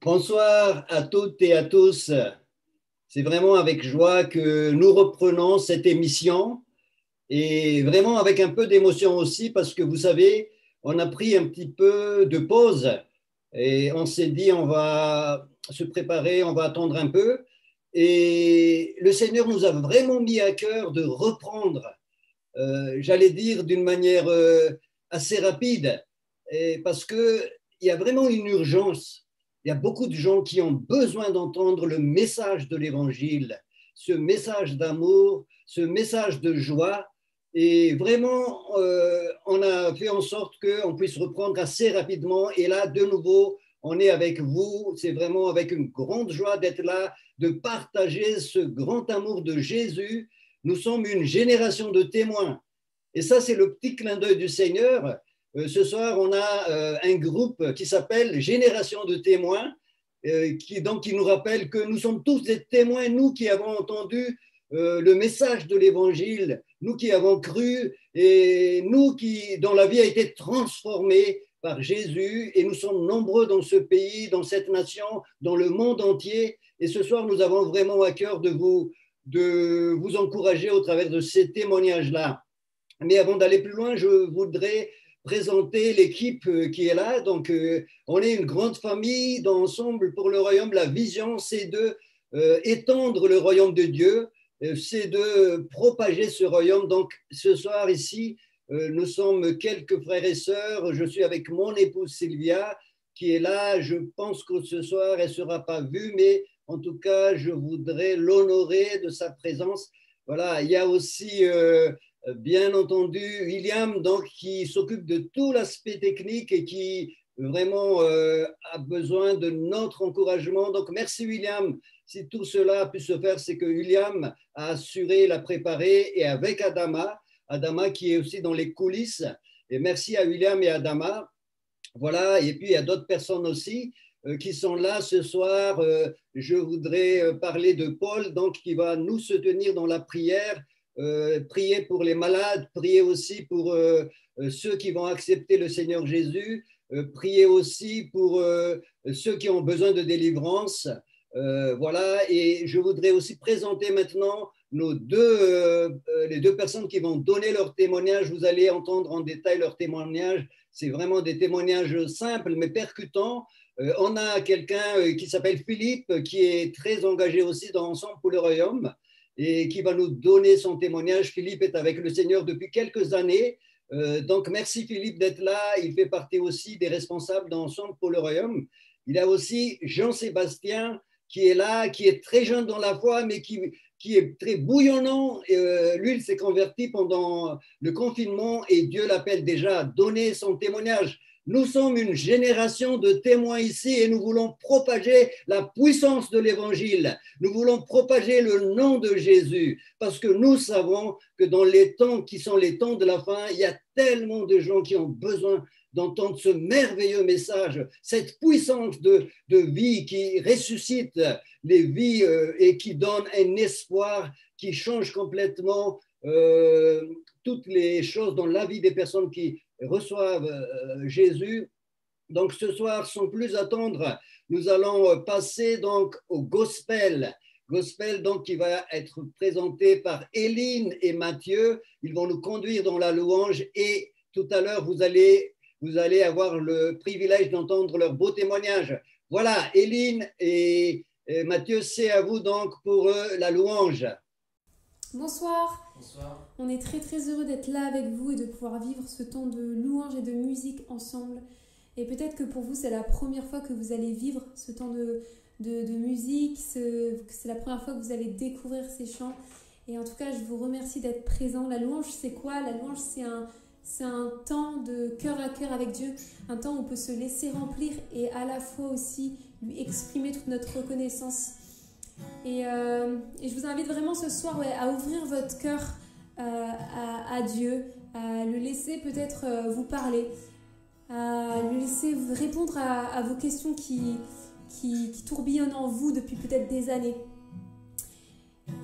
Bonsoir à toutes et à tous. C'est vraiment avec joie que nous reprenons cette émission et vraiment avec un peu d'émotion aussi parce que vous savez, on a pris un petit peu de pause et on s'est dit on va se préparer, on va attendre un peu. Et le Seigneur nous a vraiment mis à cœur de reprendre, j'allais dire d'une manière assez rapide, parce qu'il y a vraiment une urgence. Il y a beaucoup de gens qui ont besoin d'entendre le message de l'Évangile, ce message d'amour, ce message de joie. Et vraiment, on a fait en sorte qu'on puisse reprendre assez rapidement. Et là, de nouveau, on est avec vous. C'est vraiment avec une grande joie d'être là, de partager ce grand amour de Jésus. Nous sommes une génération de témoins. Et ça, c'est le petit clin d'œil du Seigneur. Ce soir, on a un groupe qui s'appelle Génération de témoins, qui nous rappelle que nous sommes tous des témoins, nous qui avons entendu le message de l'Évangile, nous qui avons cru et nous dont la vie a été transformée par Jésus. Et nous sommes nombreux dans ce pays, dans cette nation, dans le monde entier. Et ce soir, nous avons vraiment à cœur de vous encourager au travers de ces témoignages-là. Mais avant d'aller plus loin, je voudrais présenter l'équipe qui est là. Donc, on est une grande famille d'ensemble pour le royaume. La vision, c'est de étendre le royaume de Dieu, c'est de propager ce royaume. Donc, ce soir ici, nous sommes quelques frères et sœurs. Je suis avec mon épouse Sylvia qui est là. Je pense que ce soir, elle ne sera pas vue, mais en tout cas, je voudrais l'honorer de sa présence. Voilà, il y a aussi bien entendu William donc, qui s'occupe de tout l'aspect technique et qui vraiment a besoin de notre encouragement. Donc merci William. Si tout cela a pu se faire, c'est que William a assuré la préparer et avec Adama qui est aussi dans les coulisses. Et merci à William et Adama. Voilà, et puis il y a d'autres personnes aussi qui sont là ce soir. Je voudrais parler de Paul, donc qui va nous soutenir dans la prière, prier pour les malades, prier aussi pour ceux qui vont accepter le Seigneur Jésus, prier aussi pour ceux qui ont besoin de délivrance. Voilà, et je voudrais aussi présenter maintenant les deux personnes qui vont donner leur témoignage. Vous allez entendre en détail leur témoignage. C'est vraiment des témoignages simples mais percutants. On a quelqu'un qui s'appelle Philippe, qui est très engagé aussi dans Ensemble pour le Royaume et qui va nous donner son témoignage. Philippe est avec le Seigneur depuis quelques années. Donc, merci Philippe d'être là. Il fait partie aussi des responsables d'Ensemble pour le Royaume. Il y a aussi Jean-Sébastien qui est là, qui est très jeune dans la foi, mais qui est très bouillonnant. Lui, il s'est converti pendant le confinement et Dieu l'appelle déjà à donner son témoignage. Nous sommes une génération de témoins ici et nous voulons propager la puissance de l'Évangile. Nous voulons propager le nom de Jésus parce que nous savons que dans les temps qui sont les temps de la fin, il y a tellement de gens qui ont besoin d'entendre ce merveilleux message, cette puissance de vie qui ressuscite les vies et qui donne un espoir qui change complètement toutes les choses dans la vie des personnes qui reçoivent Jésus. Donc ce soir, sans plus attendre, nous allons passer donc au gospel. Gospel donc qui va être présenté par Éline et Mathieu. Ils vont nous conduire dans la louange et tout à l'heure, vous allez avoir le privilège d'entendre leur beau témoignage. Voilà, Éline et Mathieu, c'est à vous donc pour la louange. Bonsoir. Bonsoir. On est très très heureux d'être là avec vous et de pouvoir vivre ce temps de louange et de musique ensemble. Et peut-être que pour vous c'est la première fois que vous allez vivre ce temps de musique, c'est la première fois que vous allez découvrir ces chants. Et en tout cas je vous remercie d'être présent. La louange c'est quoi? La louange c'est un temps de cœur à cœur avec Dieu, un temps où on peut se laisser remplir et à la fois aussi lui exprimer toute notre reconnaissance. Et je vous invite vraiment ce soir à ouvrir votre cœur à Dieu, à le laisser peut-être vous parler, à lui laisser répondre à vos questions qui tourbillonnent en vous depuis peut-être des années.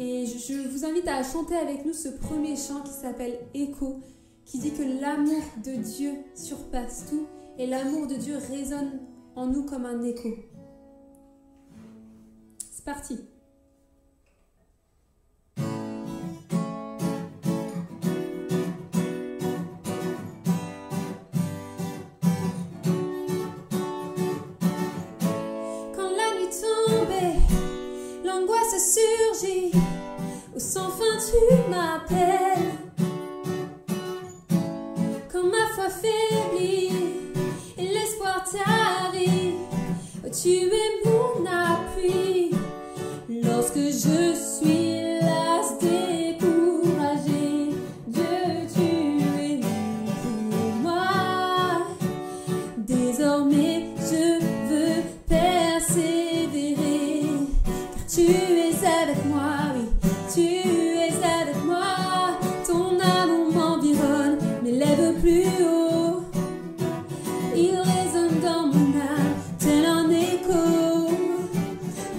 Et je vous invite à chanter avec nous ce premier chant qui s'appelle Écho, qui dit que l'amour de Dieu surpasse tout et l'amour de Dieu résonne en nous comme un écho. parti. Quand la nuit tombait, l'angoisse surgit, au sans fin tu m'appelles. Quand ma foi faiblit et l'espoir t'arrive, oh, tu es mon appui. Lorsque je suis lasse, découragée, Dieu, tu es là pour moi. Désormais, je veux persévérer, car tu es avec moi, oui, tu es avec moi. Ton amour m'environne, m'élève plus haut. Il résonne dans mon âme, tel un écho.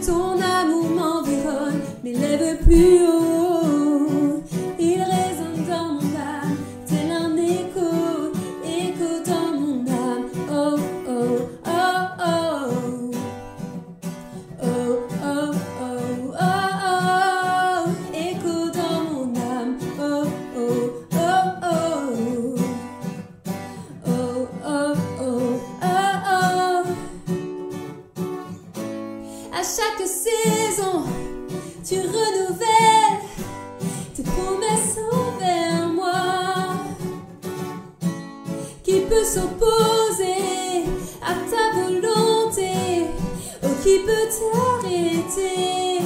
Ton amour m'environne, m'élève plus haut. Il résonne dans mon âme, tel un écho, écho dans mon âme. Oh, oh, oh, oh. Oh, oh, oh, oh, oh. Écho dans mon âme. Oh, oh, oh, oh. Oh, oh, oh, oh, oh. À chaque saison, tu renouvelles tes promesses envers moi. Qui peut s'opposer à ta volonté? Oh, qui peut t'arrêter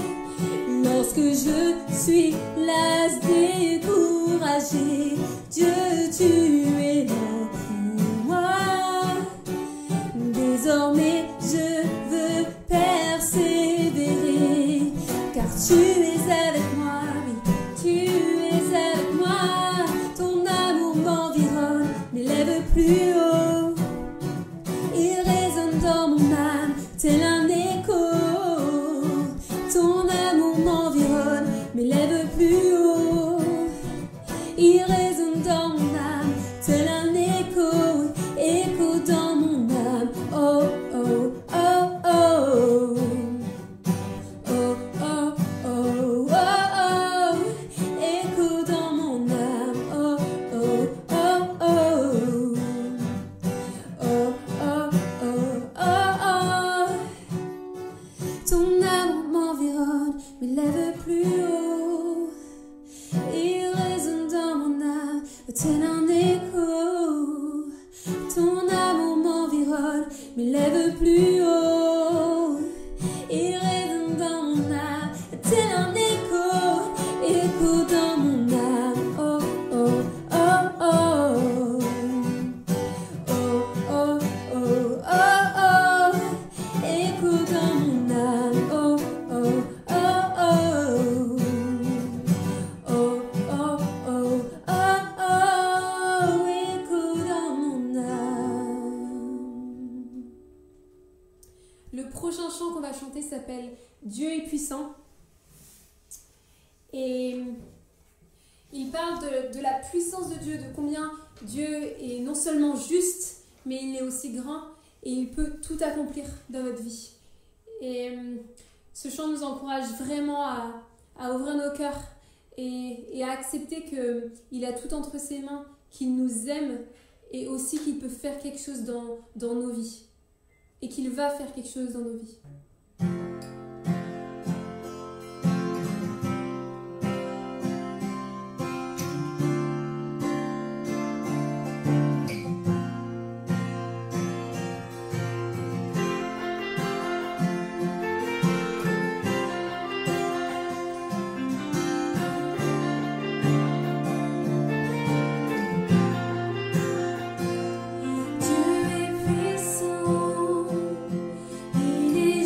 lorsque je suis lasse, découragée? Dieu, tu es là pour moi. Désormais, je veux persévérer, car tu es avec moi, oui, tu es avec moi. Ton amour m'environne, m'élève plus haut. Il résonne dans mon âme, tel un écho. Ton amour m'environne, m'élève plus haut. Il résonne dans mon âme, tel un écho, écho dans mon âme. Oh, oh, oh, oh. Oh, oh, oh, oh, oh. Écho dans mon âme. Oh, oh, oh, oh. Oh, oh, oh, oh, oh. Ton amour m'environne, m'élève plus haut. Il résonne dans mon âme, tel un écho. Ton amour m'environne, m'élève plus haut. Il résonne dans mon âme, tel un écho, écho dans mon âme. Oh, oh, oh, oh. Oh, oh, oh, oh, oh. Écho dans mon âme. Oh, oh, oh, oh. Oh, oh, oh, oh, oh. Écho dans mon âme. Le prochain chant qu'on va chanter s'appelle Dieu est puissant. Et il parle de la puissance de Dieu, de combien Dieu est non seulement juste, mais il est aussi grand et il peut tout accomplir dans notre vie. Et ce chant nous encourage vraiment à ouvrir nos cœurs et à accepter qu'il a tout entre ses mains, qu'il nous aime et aussi qu'il peut faire quelque chose dans nos vies. Et qu'il va faire quelque chose dans nos vies. Dieu est puissant, il est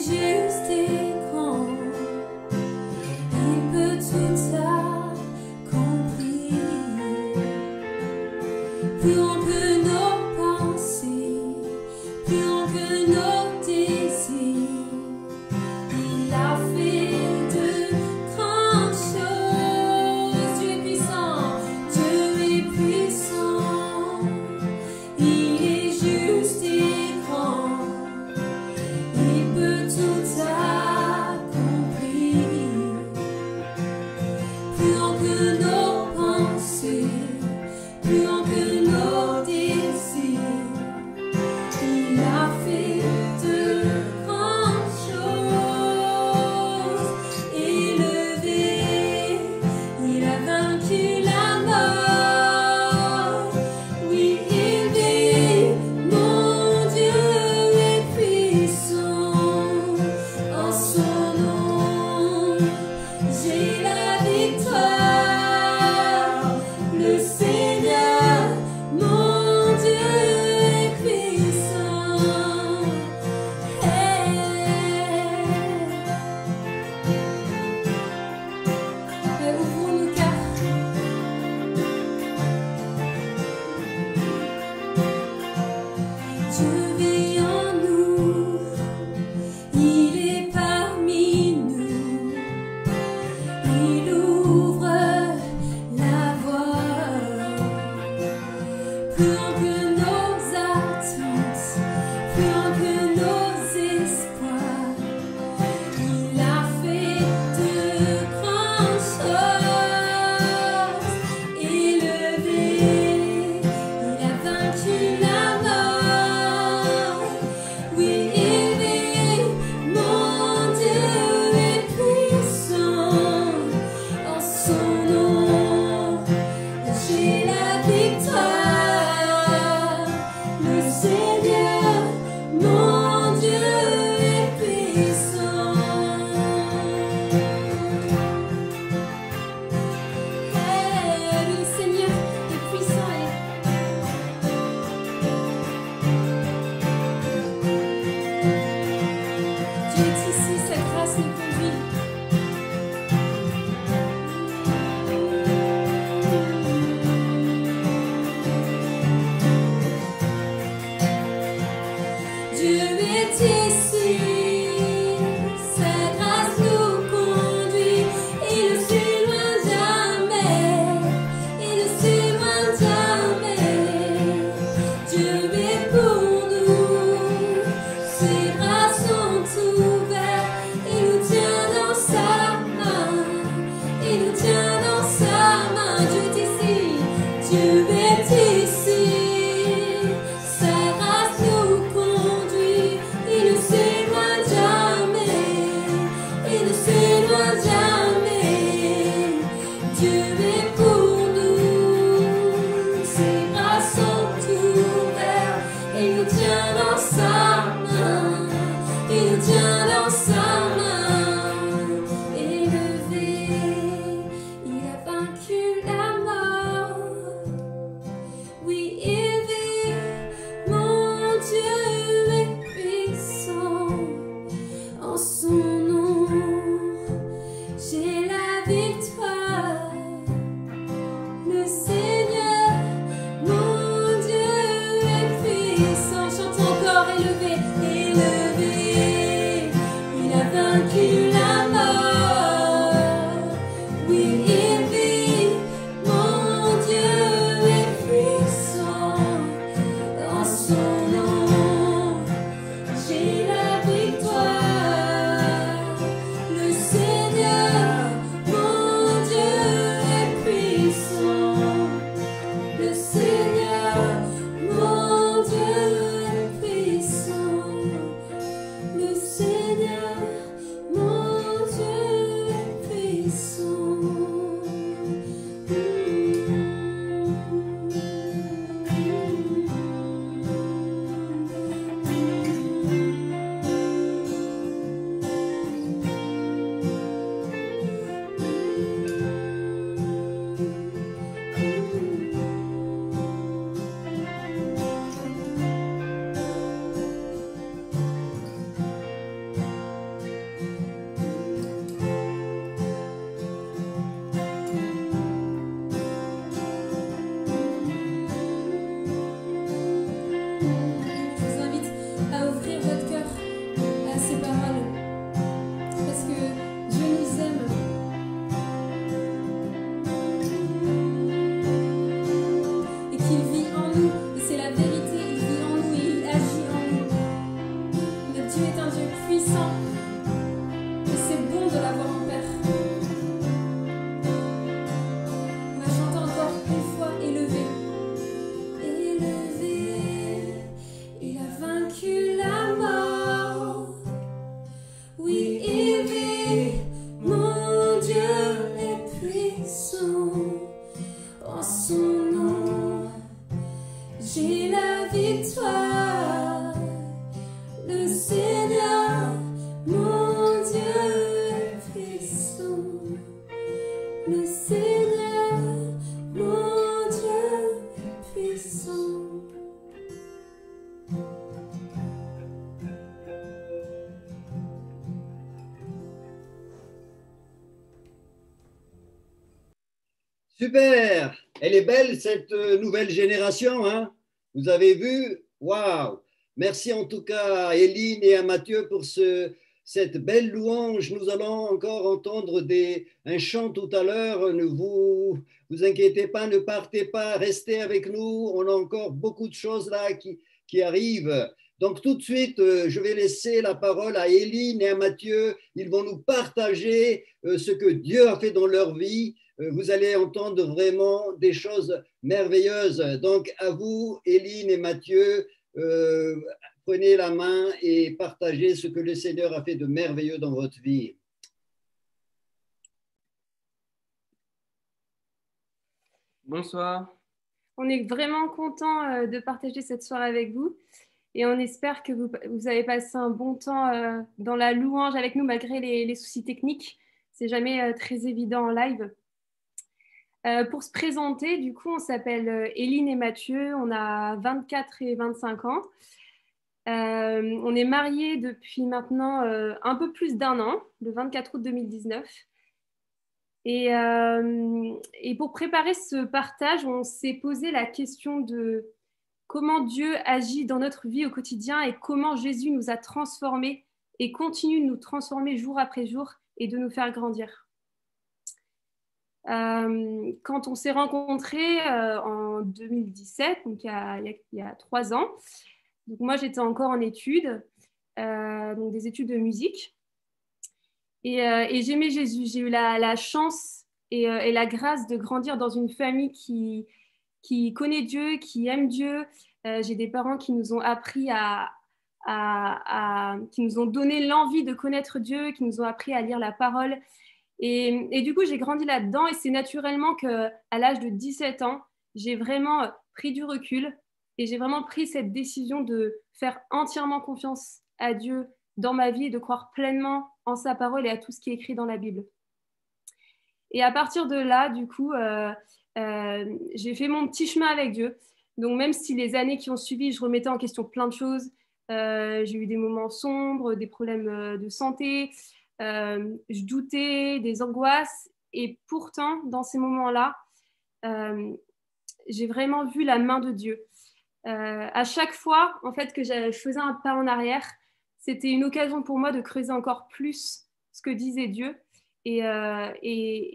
Super! Elle est belle, cette nouvelle génération, hein? Vous avez vu? Waouh! Merci en tout cas à Éline et à Mathieu pour cette belle louange. Nous allons encore entendre un chant tout à l'heure. Ne vous inquiétez pas, ne partez pas, restez avec nous. On a encore beaucoup de choses là qui arrivent. Donc tout de suite, je vais laisser la parole à Éline et à Mathieu. Ils vont nous partager ce que Dieu a fait dans leur vie. Vous allez entendre vraiment des choses merveilleuses. Donc à vous, Éline et Mathieu, prenez la main et partagez ce que le Seigneur a fait de merveilleux dans votre vie. Bonsoir. On est vraiment content de partager cette soirée avec vous et on espère que vous avez passé un bon temps dans la louange avec nous malgré les soucis techniques. C'est jamais très évident en live. Pour se présenter, du coup, on s'appelle Éline et Mathieu, on a 24 et 25 ans. On est mariés depuis maintenant un peu plus d'un an, le 24 août 2019. Et pour préparer ce partage, on s'est posé la question de comment Dieu agit dans notre vie au quotidien et comment Jésus nous a transformés et continue de nous transformer jour après jour et de nous faire grandir. Quand on s'est rencontrés en 2017, donc il y a 3 ans, donc moi j'étais encore en études, donc des études de musique, et j'aimais Jésus. J'ai eu la chance et la grâce de grandir dans une famille qui connaît Dieu, qui aime Dieu. J'ai des parents qui nous ont appris qui nous ont donné l'envie de connaître Dieu, qui nous ont appris à lire la parole. Et du coup, j'ai grandi là-dedans et c'est naturellement qu'à l'âge de 17 ans, j'ai vraiment pris du recul et j'ai vraiment pris cette décision de faire entièrement confiance à Dieu dans ma vie et de croire pleinement en sa parole et à tout ce qui est écrit dans la Bible. Et à partir de là, du coup, j'ai fait mon petit chemin avec Dieu. Donc même si les années qui ont suivi, je remettais en question plein de choses, j'ai eu des moments sombres, des problèmes de santé, je doutais, des angoisses. Et pourtant, dans ces moments-là, j'ai vraiment vu la main de Dieu. À chaque fois, en fait, que je faisais un pas en arrière, c'était une occasion pour moi de creuser encore plus ce que disait Dieu et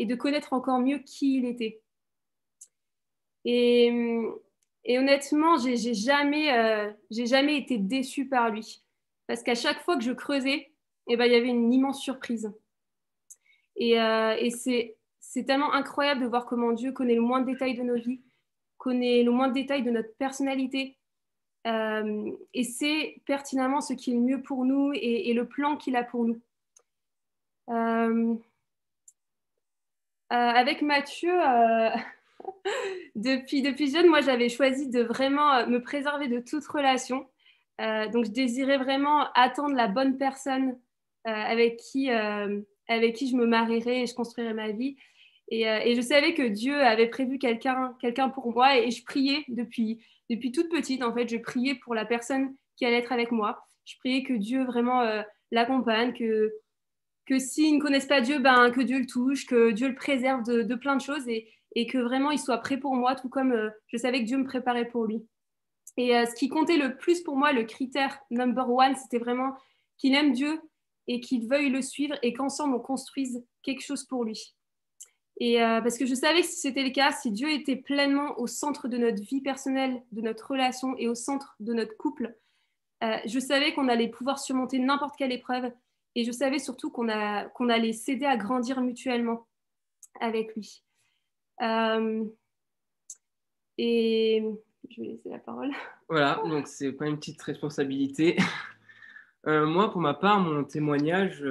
de connaître encore mieux qui il était. Et honnêtement, j'ai jamais été déçue par lui. Parce qu'à chaque fois que je creusais, eh ben, il y avait une immense surprise. Et c'est tellement incroyable de voir comment Dieu connaît le moindre détail de nos vies, connaît le moindre détail de notre personnalité, et sait pertinemment ce qui est le mieux pour nous et le plan qu'il a pour nous. Avec Mathieu, depuis jeune, moi j'avais choisi de vraiment me préserver de toute relation. Donc je désirais vraiment attendre la bonne personne avec qui je me marierais et je construirais ma vie. Et je savais que Dieu avait prévu quelqu'un pour moi et je priais depuis toute petite. En fait, je priais pour la personne qui allait être avec moi. Je priais que Dieu vraiment l'accompagne, que s'ils ne connaissent pas Dieu, ben, que Dieu le touche, que Dieu le préserve de plein de choses et que vraiment il soit prêt pour moi, tout comme je savais que Dieu me préparait pour lui. Et ce qui comptait le plus pour moi, le critère number one, c'était vraiment qu'il aime Dieu et qu'il veuille le suivre et qu'ensemble on construise quelque chose pour lui. Et parce que je savais que si c'était le cas, si Dieu était pleinement au centre de notre vie personnelle, de notre relation et au centre de notre couple, je savais qu'on allait pouvoir surmonter n'importe quelle épreuve et je savais surtout qu'on allait s'aider à grandir mutuellement avec lui. Et je vais laisser la parole. Voilà, donc c'est pas une petite responsabilité. Moi, pour ma part, mon témoignage,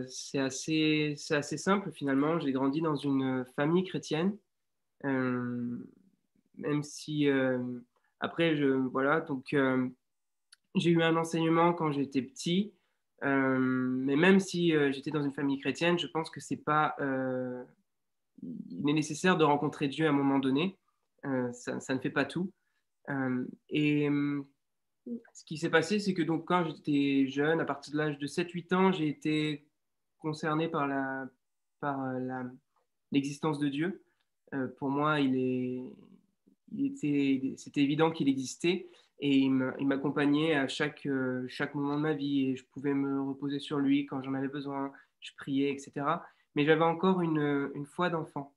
c'est assez simple finalement. J'ai grandi dans une famille chrétienne, même si après, voilà, donc j'ai eu un enseignement quand j'étais petit, mais même si j'étais dans une famille chrétienne, je pense que c'est pas, il est nécessaire de rencontrer Dieu à un moment donné. Ça ne fait pas tout. Et ce qui s'est passé, c'est que donc, quand j'étais jeune, à partir de l'âge de 7-8 ans, j'ai été concerné par l'existence de Dieu. Pour moi, c'était évident qu'il existait et il m'accompagnait à chaque moment de ma vie et je pouvais me reposer sur lui quand j'en avais besoin, je priais, etc. Mais j'avais encore une foi d'enfant,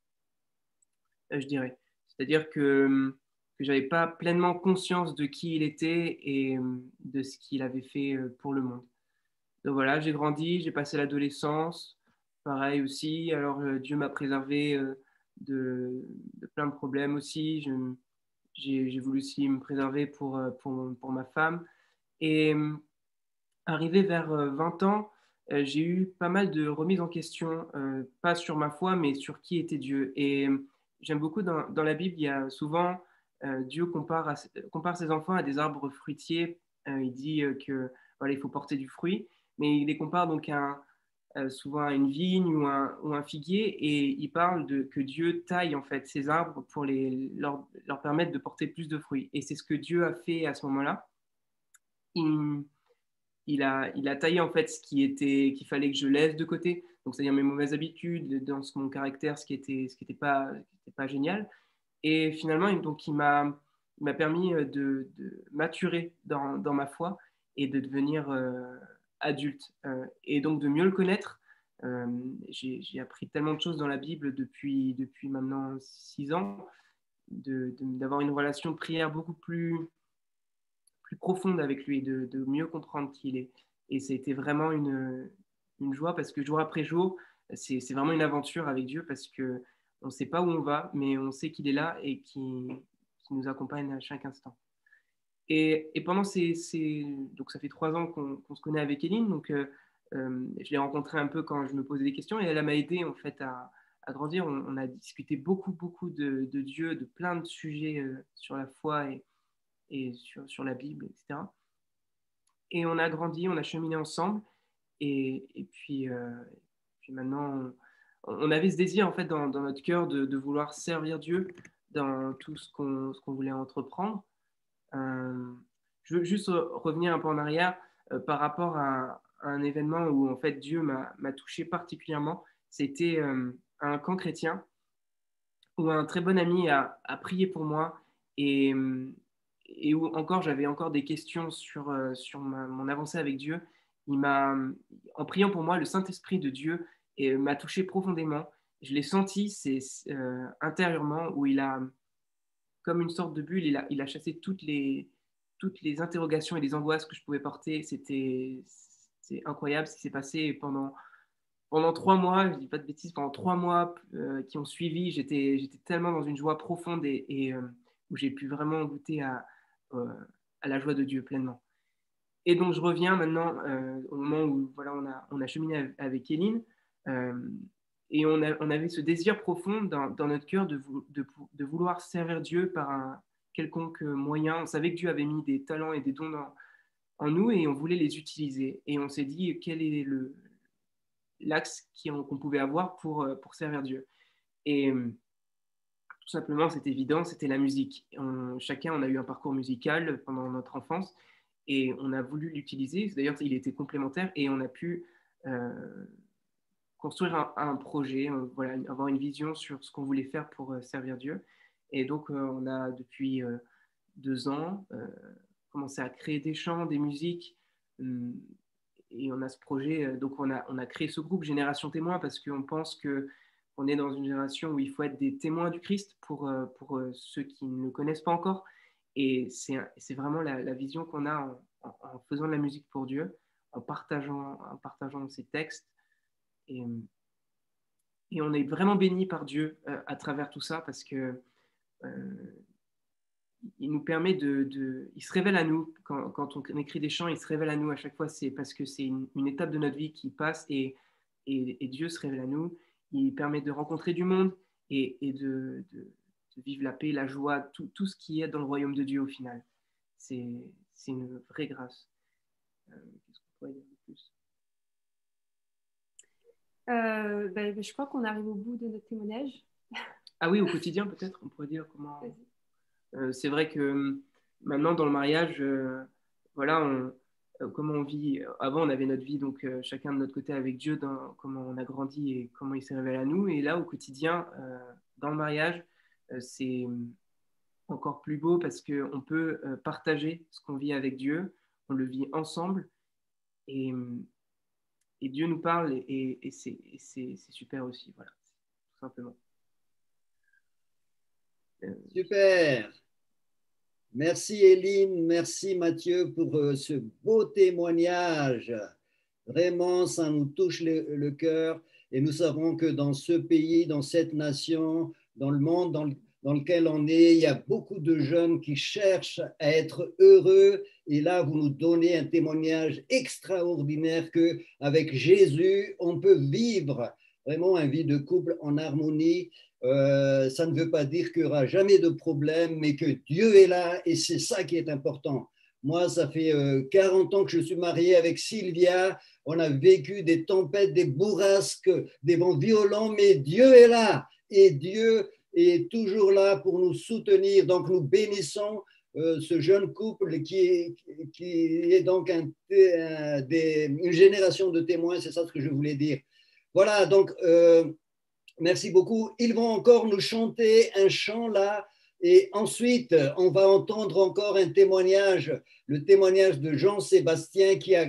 je dirais. C'est-à-dire que je n'avais pas pleinement conscience de qui il était et de ce qu'il avait fait pour le monde. Donc voilà, j'ai grandi, j'ai passé l'adolescence, pareil aussi. Alors Dieu m'a préservé de plein de problèmes aussi. J'ai voulu aussi me préserver pour ma femme. Et arrivé vers 20 ans, j'ai eu pas mal de remises en question, pas sur ma foi, mais sur qui était Dieu. Et j'aime beaucoup dans la Bible, il y a souvent Dieu compare ses enfants à des arbres fruitiers. Il dit que voilà, il faut porter du fruit, mais il les compare donc souvent à une vigne ou un figuier, et il parle que Dieu taille en fait ces arbres pour leur permettre de porter plus de fruits. Et c'est ce que Dieu a fait à ce moment-là. Il a taillé en fait qu'il fallait que je laisse de côté, donc c'est-à-dire mes mauvaises habitudes, dans mon caractère, ce qui était pas génial. Et finalement, donc il m'a m'a permis de maturer dans ma foi et de devenir adulte et donc de mieux le connaître. J'ai appris tellement de choses dans la Bible depuis maintenant 6 ans, d'avoir une relation de prière beaucoup plus profonde avec lui, de mieux comprendre qui il est. Et c'était vraiment une joie parce que jour après jour, c'est vraiment une aventure avec Dieu parce qu'on ne sait pas où on va, mais on sait qu'il est là et qu'il nous accompagne à chaque instant. Et pendant donc ça fait 3 ans qu'on se connaît avec Eline, donc je l'ai rencontrée un peu quand je me posais des questions et elle m'a aidé en fait à grandir. On a discuté beaucoup de Dieu, de plein de sujets sur la foi et sur la Bible, etc. Et on a grandi, on a cheminé ensemble et puis maintenant on avait ce désir en fait dans notre cœur de vouloir servir Dieu dans tout ce qu'on voulait entreprendre. Je veux juste revenir un peu en arrière par rapport à un événement où en fait Dieu m'a touché particulièrement. C'était un camp chrétien où un très bon ami a prié pour moi et où encore j'avais encore des questions sur mon avancée avec Dieu. En priant pour moi, le Saint-Esprit de Dieu m'a touché profondément. Je l'ai senti intérieurement où il a, comme une sorte de bulle, il a chassé toutes les interrogations et les angoisses que je pouvais porter. C'est incroyable ce qui s'est passé pendant 3 mois, je ne dis pas de bêtises, pendant 3 mois qui ont suivi, j'étais tellement dans une joie profonde et où j'ai pu vraiment goûter à la joie de Dieu pleinement. Et donc je reviens maintenant au moment où voilà, on a cheminé avec Eline et on avait ce désir profond dans notre cœur de vouloir servir Dieu par un quelconque moyen. On savait que Dieu avait mis des talents et des dons en nous et on voulait les utiliser. Et on s'est dit quel est l'axe qu'on pouvait avoir pour servir Dieu. Et tout simplement, c'est évident, c'était la musique. Chacun, on a eu un parcours musical pendant notre enfance et on a voulu l'utiliser. D'ailleurs, il était complémentaire et on a pu construire un projet, voilà, avoir une vision sur ce qu'on voulait faire pour servir Dieu. Et donc, on a depuis 2 ans commencé à créer des chants, des musiques. Et on a ce projet, donc on a créé ce groupe Génération Témoin parce qu'on pense qu'on est dans une génération où il faut être des témoins du Christ pour ceux qui ne le connaissent pas encore. Et c'est vraiment la vision qu'on a en faisant de la musique pour Dieu, en partageant ses textes. Et on est vraiment bénis par Dieu à travers tout ça parce que il nous permet il se révèle à nous quand on écrit des chants, il se révèle à nous à chaque fois. C'est parce que c'est une étape de notre vie qui passe et Dieu se révèle à nous. Il permet de rencontrer du monde et de vivre la paix, la joie, tout ce qui est dans le royaume de Dieu au final. C'est une vraie grâce. Qu'est-ce qu'on pourrait dire de plus? Je crois qu'on arrive au bout de notre témoignage. Ah oui, au quotidien peut-être, on pourrait dire comment... c'est vrai que maintenant dans le mariage, voilà, comment on vit. Avant, on avait notre vie, donc chacun de notre côté avec Dieu, comment on a grandi et comment il s'est révélé à nous. Et là, au quotidien, dans le mariage, c'est encore plus beau parce qu'on peut partager ce qu'on vit avec Dieu, on le vit ensemble et Dieu nous parle et c'est super aussi, voilà, tout simplement. Super. Merci Eline, merci Mathieu pour ce beau témoignage. Vraiment, ça nous touche le cœur et nous savons que dans ce pays, dans cette nation, dans le monde dans lequel on est, il y a beaucoup de jeunes qui cherchent à être heureux. Et là, vous nous donnez un témoignage extraordinaire qu'avec Jésus, on peut vivre vraiment une vie de couple en harmonie. Ça ne veut pas dire qu'il n'y aura jamais de problème, mais que Dieu est là et c'est ça qui est important. Moi, ça fait 40 ans que je suis marié avec Sylvia. On a vécu des tempêtes, des bourrasques, des vents violents, mais Dieu est là et Dieu est toujours là pour nous soutenir. Donc, nous bénissons ce jeune couple qui est donc une génération de témoins. C'est ça ce que je voulais dire. Voilà, donc... merci beaucoup. Ils vont encore nous chanter un chant là Et ensuite, on va entendre encore un témoignage, le témoignage de Jean-Sébastien qui a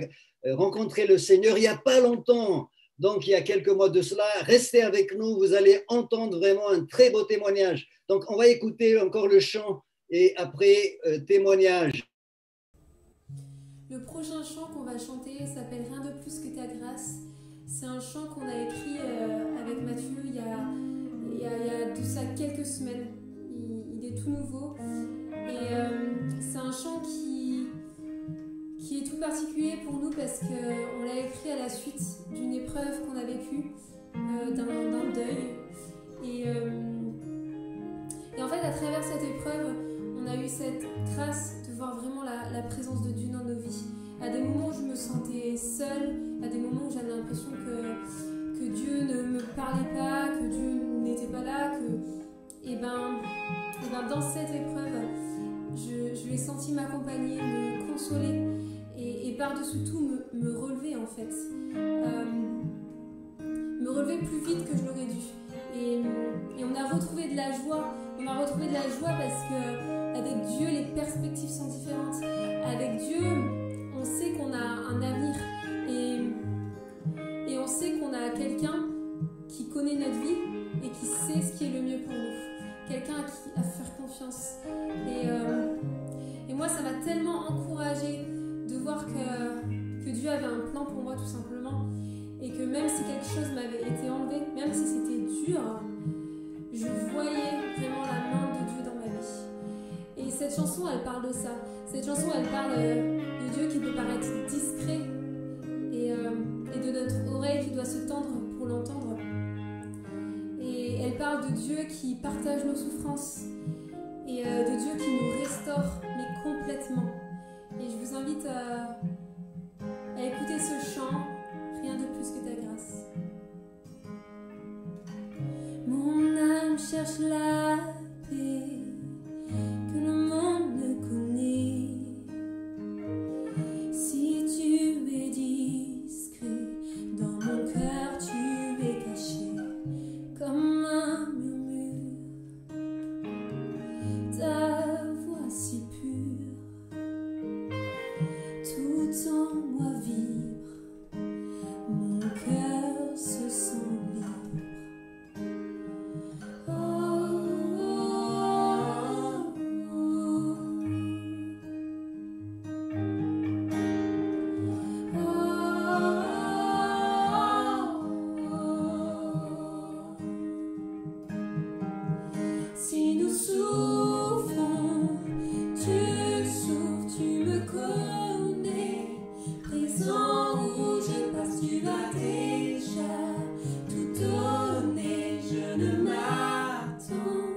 rencontré le Seigneur il n'y a pas longtemps, donc il y a quelques mois de cela. Restez avec nous, vous allez entendre vraiment un très beau témoignage. Donc on va écouter encore le chant et après témoignage. Le prochain chant qu'on va chanter s'appelle Rien de plus que ta grâce. C'est un chant qu'on a écrit avec Mathieu il y a de ça quelques semaines. Il est tout nouveau. Et c'est un chant qui est tout particulier pour nous parce qu'on l'a écrit à la suite d'une épreuve qu'on a vécue, d'un deuil. Et en fait, à travers cette épreuve, on a eu cette grâce de voir vraiment la présence de Dieu dans nos vies. À des moments où je me sentais seule, à des moments où j'avais l'impression que Dieu ne me parlait pas, que Dieu n'était pas là, et ben dans cette épreuve, je l'ai senti m'accompagner, me consoler et par-dessus tout me relever en fait. Me relever plus vite que je l'aurais dû. Et on a retrouvé de la joie. On a retrouvé de la joie parce qu'avec Dieu, les perspectives sont différentes. Avec Dieu, on sait qu'on a un avenir. Et on sait qu'on a quelqu'un qui connaît notre vie et qui sait ce qui est le mieux pour nous. Quelqu'un à qui à faire confiance. Et moi, ça m'a tellement encouragée de voir que Dieu avait un plan pour moi tout simplement. Et que même si quelque chose m'avait été enlevé, même si c'était dur, je voyais vraiment la main de Dieu dans ma vie. Et cette chanson, elle parle de ça. Cette chanson, elle parle de Dieu qui peut paraître discret et de notre oreille qui doit se tendre pour l'entendre. Et elle parle de Dieu qui partage nos souffrances et de Dieu qui nous restaure, mais complètement. Et je vous invite à écouter ce chant. Rien de plus que ta grâce. Mon âme cherche la paix que le monde ne connaît. Si tu es discret, dans mon cœur tu es caché comme un murmure. Ta voix si pure, tout en moi vibre. Mon cœur se sent libre. Oh, oh, oh, oh. Si nous souffrons, tu souffres, tu me connais. Présent où je passe, tu vas déjà tout donner. Je ne m'attends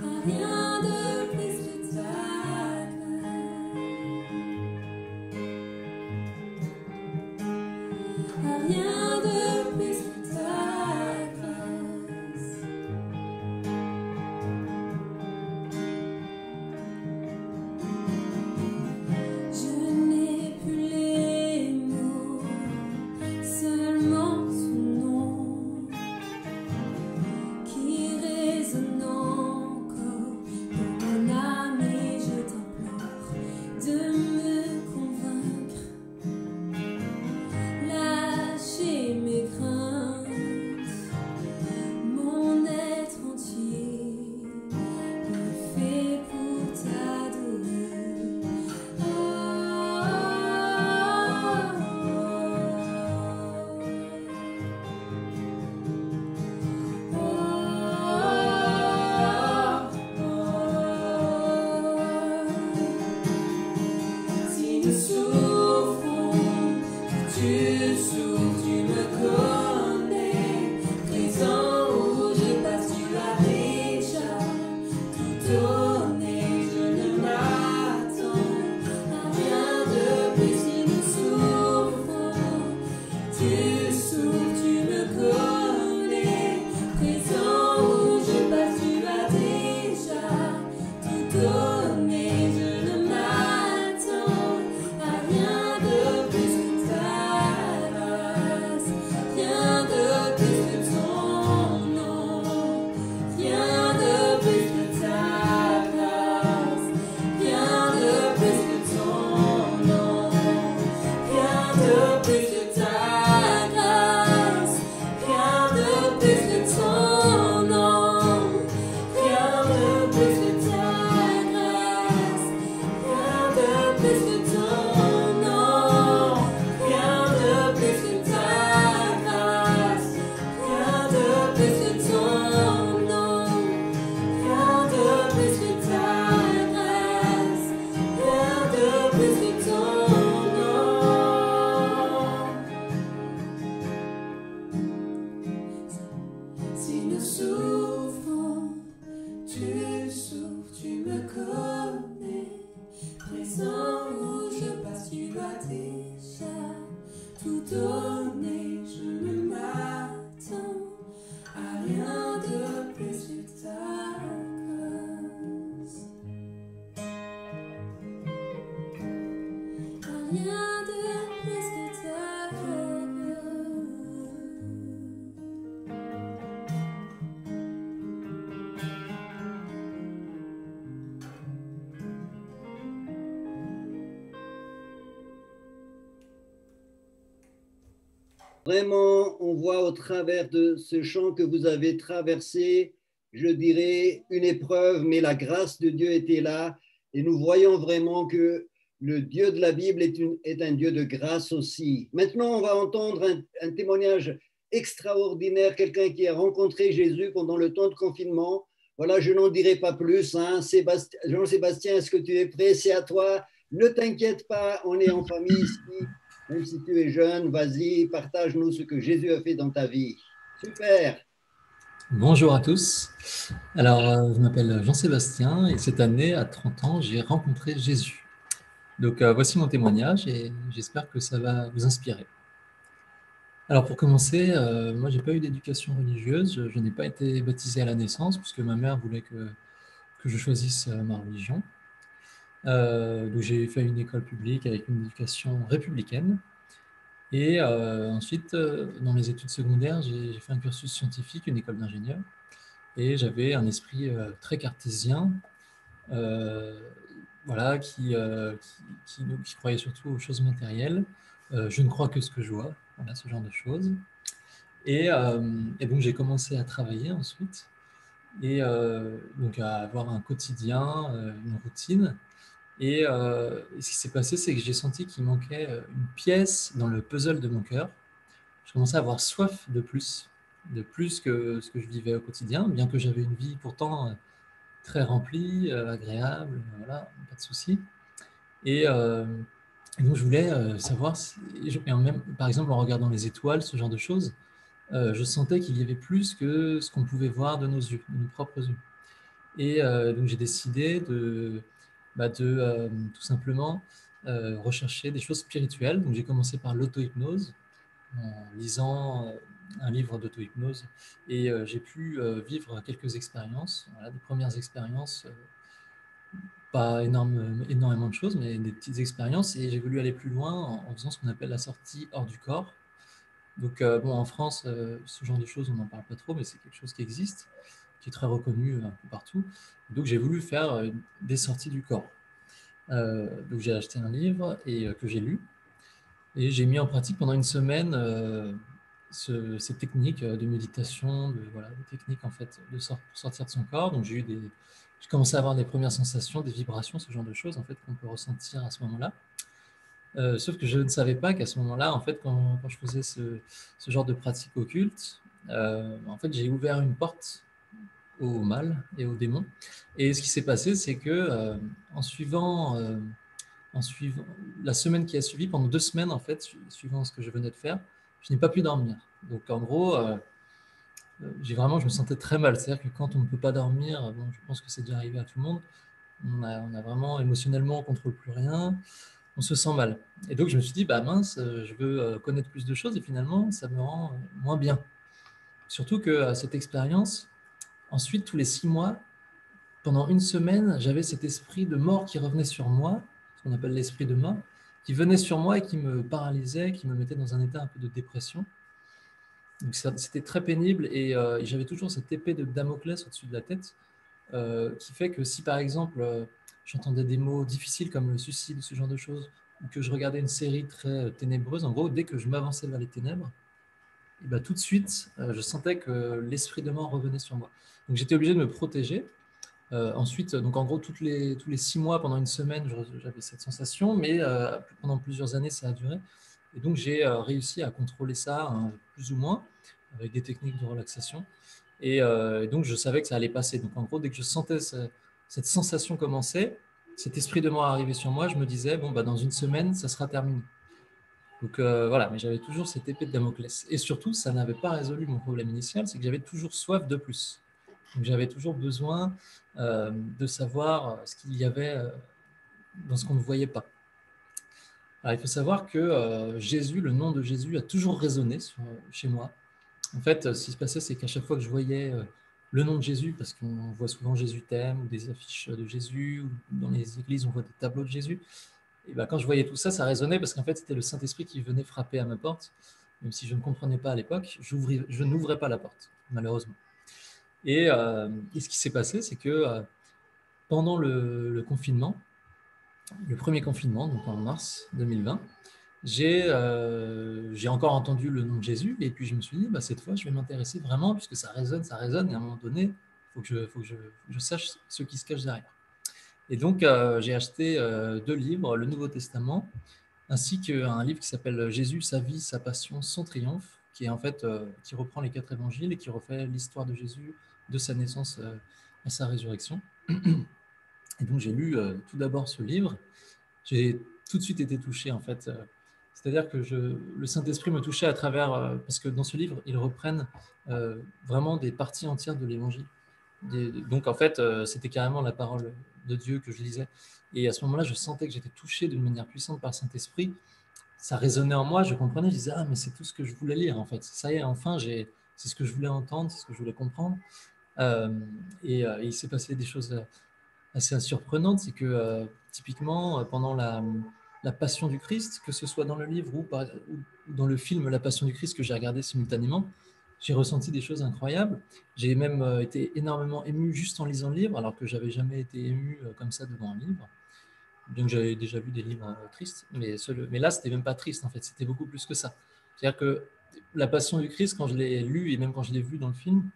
à rien de plus que ta grâce. À rien de plus que ta grâce. Je n'ai plus les mots, seulement son nom qui résonne encore dans mon âme et je t'implore de me convaincre, lâcher mes craintes, mon être entier est fait pour t'adorer. Oh, oh, oh. Si nous souffrons, tu souffres, tu me connais. Présent où je passe, tu as déjà tout donné. Je ne m'attends à rien de plus. Si nous souffrons, tu souffres, tu me connais. Présent où je passe, tu as déjà tout donné. Je ne m'attends à rien de plus que ta grâce. Vraiment, on voit au travers de ce chant que vous avez traversé, je dirais, une épreuve, mais la grâce de Dieu était là. Et nous voyons vraiment que le Dieu de la Bible est un Dieu de grâce aussi. Maintenant, on va entendre un témoignage extraordinaire, quelqu'un qui a rencontré Jésus pendant le temps de confinement. Voilà, je n'en dirai pas plus. Hein. Jean-Sébastien, est-ce que tu es prêt? C'est à toi. Ne t'inquiète pas, on est en famille ici. Même si tu es jeune, vas-y, partage-nous ce que Jésus a fait dans ta vie. Super. Bonjour à tous. Alors, je m'appelle Jean-Sébastien et cette année, à 30 ans, j'ai rencontré Jésus. Donc, voici mon témoignage et j'espère que ça va vous inspirer. Alors, pour commencer, moi, je n'ai pas eu d'éducation religieuse. Je n'ai pas été baptisé à la naissance puisque ma mère voulait que je choisisse ma religion. Donc, j'ai fait une école publique avec une éducation républicaine. Et ensuite, dans mes études secondaires, j'ai fait un cursus scientifique, une école d'ingénieur. Et j'avais un esprit très cartésien, voilà, qui croyait surtout aux choses matérielles. Je ne crois que ce que je vois, voilà, ce genre de choses. Et donc, j'ai commencé à travailler ensuite, et donc à avoir un quotidien, une routine. Et ce qui s'est passé, c'est que j'ai senti qu'il manquait une pièce dans le puzzle de mon cœur. Je commençais à avoir soif de plus que ce que je vivais au quotidien, bien que j'avais une vie pourtant très remplie, agréable, voilà, pas de souci. Et donc je voulais savoir, même, par exemple en regardant les étoiles, ce genre de choses, je sentais qu'il y avait plus que ce qu'on pouvait voir de nos yeux, de nos propres yeux. Et donc j'ai décidé de tout simplement rechercher des choses spirituelles. Donc j'ai commencé par l'auto-hypnose, en lisant un livre d'auto-hypnose, et j'ai pu vivre quelques expériences, voilà, des premières expériences, pas énormément de choses, mais des petites expériences, et j'ai voulu aller plus loin en faisant ce qu'on appelle la sortie hors du corps. Donc bon, en France, ce genre de choses, on n'en parle pas trop, mais c'est quelque chose qui existe, qui est très reconnu un peu partout. Donc j'ai voulu faire des sorties du corps. Donc j'ai acheté un livre et que j'ai lu, et j'ai mis en pratique pendant une semaine ces techniques de méditation, voilà, des techniques en fait pour sortir de son corps. Donc j'ai commencé à avoir des premières sensations, des vibrations, ce genre de choses en fait qu'on peut ressentir à ce moment-là. Sauf que je ne savais pas qu'à ce moment-là, en fait, quand je faisais ce genre de pratique occulte, en fait, j'ai ouvert une porte au mal et aux démons. Et ce qui s'est passé, c'est que en suivant la semaine qui a suivi, pendant 2 semaines, en fait, suivant ce que je venais de faire, je n'ai pas pu dormir. Donc, en gros, je me sentais très mal. C'est-à-dire que quand on ne peut pas dormir, bon, je pense que c'est déjà arrivé à tout le monde, on a vraiment, émotionnellement, on ne contrôle plus rien, on se sent mal. Et donc, je me suis dit, bah mince, je veux connaître plus de choses, et finalement, ça me rend moins bien. Surtout que cette expérience, ensuite, tous les 6 mois, pendant une semaine, j'avais cet esprit de mort qui revenait sur moi, ce qu'on appelle l'esprit de mort, qui venait sur moi et qui me paralysait, qui me mettait dans un état un peu de dépression. Donc c'était très pénible, et j'avais toujours cette épée de Damoclès au-dessus de la tête, qui fait que si par exemple j'entendais des mots difficiles comme le suicide, ce genre de choses, ou que je regardais une série très ténébreuse, en gros, dès que je m'avançais vers les ténèbres, et ben, tout de suite, je sentais que l'esprit de mort revenait sur moi. Donc j'étais obligé de me protéger. Ensuite, donc en gros, tous les 6 mois, pendant une semaine, j'avais cette sensation, mais pendant plusieurs années, ça a duré. Et donc j'ai réussi à contrôler ça, hein, plus ou moins, avec des techniques de relaxation. Et donc je savais que ça allait passer. Donc en gros, dès que je sentais cette sensation commencer, cet esprit de mort arriver sur moi, je me disais, bon, bah, dans une semaine, ça sera terminé. Donc voilà, mais j'avais toujours cette épée de Damoclès. Et surtout, ça n'avait pas résolu mon problème initial, c'est que j'avais toujours soif de plus. Donc j'avais toujours besoin de savoir ce qu'il y avait dans ce qu'on ne voyait pas. Alors il faut savoir que Jésus, le nom de Jésus a toujours résonné chez moi. En fait, ce qui se passait, c'est qu'à chaque fois que je voyais le nom de Jésus, parce qu'on voit souvent Jésus t'aime, ou des affiches de Jésus, ou dans les églises, on voit des tableaux de Jésus, et ben, quand je voyais tout ça, ça résonnait parce qu'en fait, c'était le Saint-Esprit qui venait frapper à ma porte. Même si je ne comprenais pas à l'époque, je n'ouvrais pas la porte, malheureusement. Et ce qui s'est passé, c'est que pendant le confinement, le premier confinement, donc en mars 2020, j'ai encore entendu le nom de Jésus et puis je me suis dit, bah, cette fois, je vais m'intéresser vraiment puisque ça résonne et à un moment donné, il faut que je sache ce qui se cache derrière. Et donc, j'ai acheté 2 livres, le Nouveau Testament, ainsi qu'un livre qui s'appelle Jésus, sa vie, sa passion, son triomphe, qui est en fait qui reprend les 4 évangiles et qui refait l'histoire de Jésus, de sa naissance à sa résurrection. Et donc, j'ai lu tout d'abord ce livre. J'ai tout de suite été touché, en fait. C'est-à-dire que le Saint-Esprit me touchait à travers, parce que dans ce livre, ils reprennent vraiment des parties entières de l'évangile. Donc, en fait, c'était carrément la parole de Dieu que je lisais. Et à ce moment-là, je sentais que j'étais touché d'une manière puissante par le Saint-Esprit. Ça résonnait en moi, je comprenais, je disais, ah, mais c'est tout ce que je voulais lire, en fait. Ça y est, enfin, c'est ce que je voulais entendre, c'est ce que je voulais comprendre. Et il s'est passé des choses assez surprenantes, c'est que typiquement, pendant la Passion du Christ, que ce soit dans le livre ou dans le film La Passion du Christ que j'ai regardé simultanément, j'ai ressenti des choses incroyables. J'ai même été énormément ému juste en lisant le livre, alors que j'avais jamais été ému comme ça devant un livre. Bien que j'avais déjà vu des livres tristes, mais là, c'était même pas triste en fait, c'était beaucoup plus que ça. C'est-à-dire que La Passion du Christ, quand je l'ai lu et même quand je l'ai vu dans le film,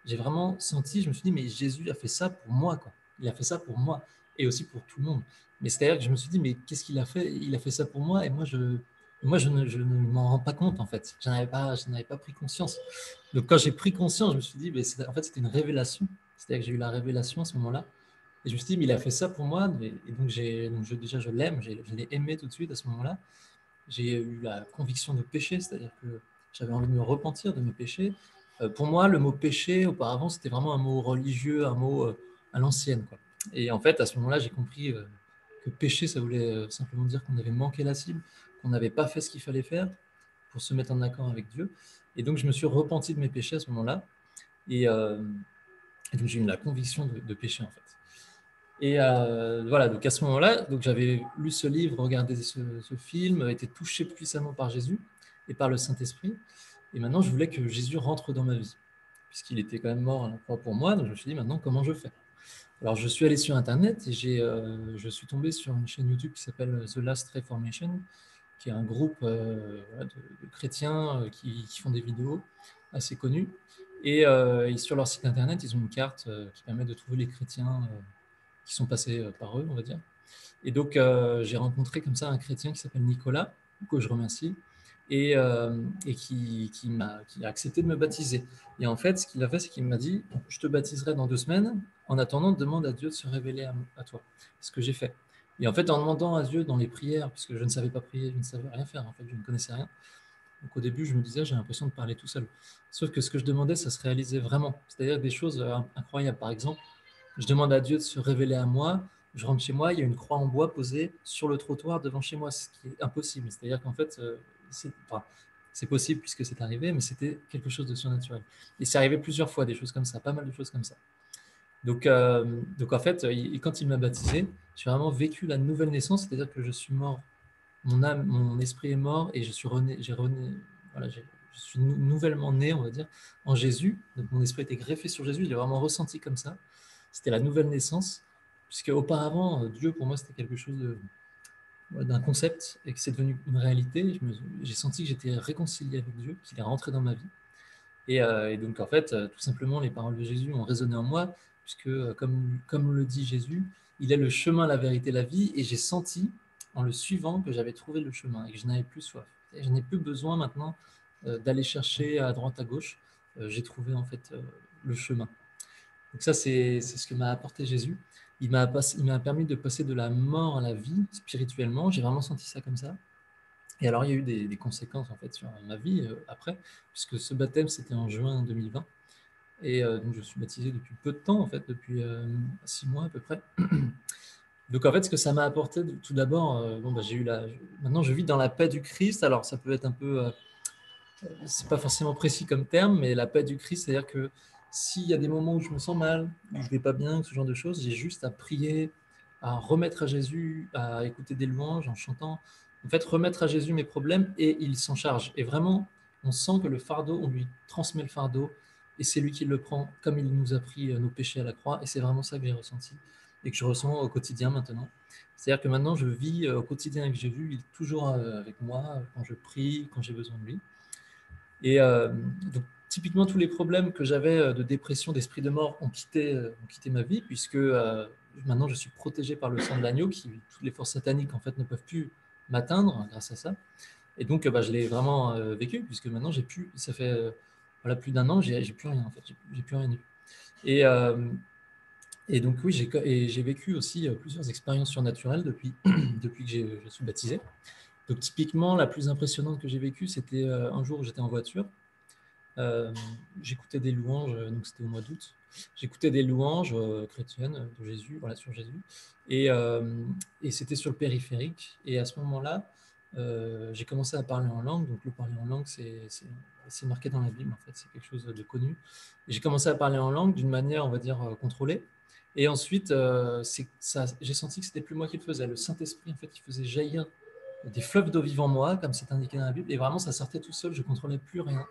j'ai vraiment senti, je me suis dit, mais Jésus a fait ça pour moi, quoi. Il a fait ça pour moi et aussi pour tout le monde. Mais c'est-à-dire que je me suis dit, mais qu'est-ce qu'il a fait? Il a fait ça pour moi et moi, je ne m'en rends pas compte en fait. Je n'avais pas pris conscience. Donc quand j'ai pris conscience, je me suis dit, mais en fait, c'était une révélation. C'est-à-dire que j'ai eu la révélation à ce moment-là. Et je me suis dit, mais il a fait ça pour moi. Et donc, déjà, je l'aime, je l'ai aimé tout de suite à ce moment-là. J'ai eu la conviction de péché, c'est-à-dire que j'avais envie de me repentir de mes péchés. Pour moi, le mot péché, auparavant, c'était vraiment un mot religieux, un mot à l'ancienne, quoi. Et en fait, à ce moment-là, j'ai compris que péché, ça voulait simplement dire qu'on avait manqué la cible, qu'on n'avait pas fait ce qu'il fallait faire pour se mettre en accord avec Dieu. Et donc, je me suis repenti de mes péchés à ce moment-là. Et donc, j'ai eu la conviction de péché, en fait. Et voilà, donc à ce moment-là, donc j'avais lu ce livre, regardé ce film, été touché puissamment par Jésus et par le Saint-Esprit. Et maintenant, je voulais que Jésus rentre dans ma vie, puisqu'il était quand même mort à la croix pour moi. Donc je me suis dit, maintenant, comment je fais? Alors, je suis allé sur Internet et je suis tombé sur une chaîne YouTube qui s'appelle The Last Reformation, qui est un groupe de chrétiens qui font des vidéos assez connus. Et sur leur site Internet, ils ont une carte qui permet de trouver les chrétiens qui sont passés par eux, on va dire. Et donc, j'ai rencontré comme ça un chrétien qui s'appelle Nicolas, que je remercie, et qui a accepté de me baptiser. Et en fait, ce qu'il a fait, c'est qu'il m'a dit, je te baptiserai dans 2 semaines. En attendant, demande à Dieu de se révéler à toi. C'est ce que j'ai fait. Et en fait, en demandant à Dieu dans les prières, puisque je ne savais pas prier, je ne savais rien faire, en fait, je ne connaissais rien. Donc au début, je me disais, j'ai l'impression de parler tout seul. Sauf que ce que je demandais, ça se réalisait vraiment. C'est-à-dire des choses incroyables. Par exemple, je demande à Dieu de se révéler à moi. Je rentre chez moi, il y a une croix en bois posée sur le trottoir devant chez moi, ce qui est impossible. C'est-à-dire qu'en fait, c'est possible puisque c'est arrivé, mais c'était quelque chose de surnaturel. Et c'est arrivé plusieurs fois, des choses comme ça, pas mal de choses comme ça. Donc en fait, quand il m'a baptisé, j'ai vraiment vécu la nouvelle naissance, c'est-à-dire que je suis mort, mon âme, mon esprit est mort et je suis voilà, je suis nouvellement né, on va dire, en Jésus. Donc mon esprit était greffé sur Jésus, je l'ai vraiment ressenti comme ça. C'était la nouvelle naissance, puisque auparavant, Dieu, pour moi, c'était quelque chose d'un concept et que c'est devenu une réalité. J'ai senti que j'étais réconcilié avec Dieu, qu'il est rentré dans ma vie. Et donc, en fait, tout simplement, les paroles de Jésus ont résonné en moi, puisque, comme le dit Jésus, il est le chemin, la vérité, la vie. Et j'ai senti, en le suivant, que j'avais trouvé le chemin et que je n'avais plus soif. Et je n'ai plus besoin maintenant d'aller chercher à droite, à gauche. J'ai trouvé, en fait, le chemin. Donc ça, c'est ce que m'a apporté Jésus. Il m'a permis de passer de la mort à la vie, spirituellement. J'ai vraiment senti ça comme ça. Et alors, il y a eu des conséquences en fait sur ma vie après, puisque ce baptême, c'était en juin 2020. Et donc, je suis baptisé depuis peu de temps, en fait, depuis 6 mois à peu près. Donc, en fait, ce que ça m'a apporté, tout d'abord, maintenant, je vis dans la paix du Christ. Alors, ça peut être un peu, c'est pas forcément précis comme terme, mais la paix du Christ, c'est-à-dire que s'il y a des moments où je me sens mal, où je vais pas bien, ce genre de choses, j'ai juste à prier, à remettre à Jésus, à écouter des louanges en chantant. En fait, remettre à Jésus mes problèmes et il s'en charge. Et vraiment, on sent que le fardeau, on lui transmet le fardeau et c'est lui qui le prend comme il nous a pris nos péchés à la croix. Et c'est vraiment ça que j'ai ressenti et que je ressens au quotidien maintenant. C'est-à-dire que maintenant, je vis au quotidien avec Jésus. Il est toujours avec moi quand je prie, quand j'ai besoin de lui. Et donc, typiquement, tous les problèmes que j'avais de dépression, d'esprit de mort ont quitté ma vie, puisque maintenant je suis protégé par le sang de l'agneau, toutes les forces sataniques en fait ne peuvent plus m'atteindre grâce à ça. Et donc, je l'ai vraiment vécu, puisque maintenant ça fait voilà, plus d'1 an, j'ai plus rien en fait, j'ai plus rien eu. Et donc oui, j'ai vécu aussi plusieurs expériences surnaturelles depuis que je suis baptisé. Donc typiquement, la plus impressionnante que j'ai vécue, c'était un jour où j'étais en voiture. J'écoutais des louanges, donc c'était au mois d'août. J'écoutais des louanges chrétiennes de Jésus, voilà, sur Jésus. Et c'était sur le périphérique. Et à ce moment-là, j'ai commencé à parler en langue. Donc le parler en langue, c'est marqué dans la Bible, en fait, c'est quelque chose de connu. Et j'ai commencé à parler en langue d'une manière, on va dire, contrôlée. Et ensuite, j'ai senti que c'était plus moi qui le faisais. Le Saint-Esprit, en fait, qui faisait jaillir des fleuves d'eau vivant en moi, comme c'est indiqué dans la Bible, et vraiment ça sortait tout seul, je ne contrôlais plus rien.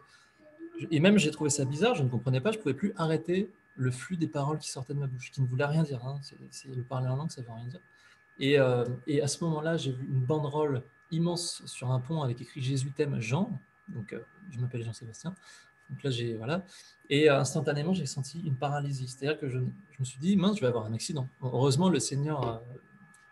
Et même j'ai trouvé ça bizarre, je ne comprenais pas, je ne pouvais plus arrêter le flux des paroles qui sortaient de ma bouche, qui ne voulaient rien dire. Hein. Le parler en langue, ça ne veut rien dire. Et à ce moment-là, j'ai vu une banderole immense sur un pont avec écrit Jésus t'aime Jean, donc je m'appelle Jean-Sébastien. Donc là, voilà. Et instantanément, j'ai senti une paralysie. C'est-à-dire que je me suis dit, mince, je vais avoir un accident. Bon, heureusement, le Seigneur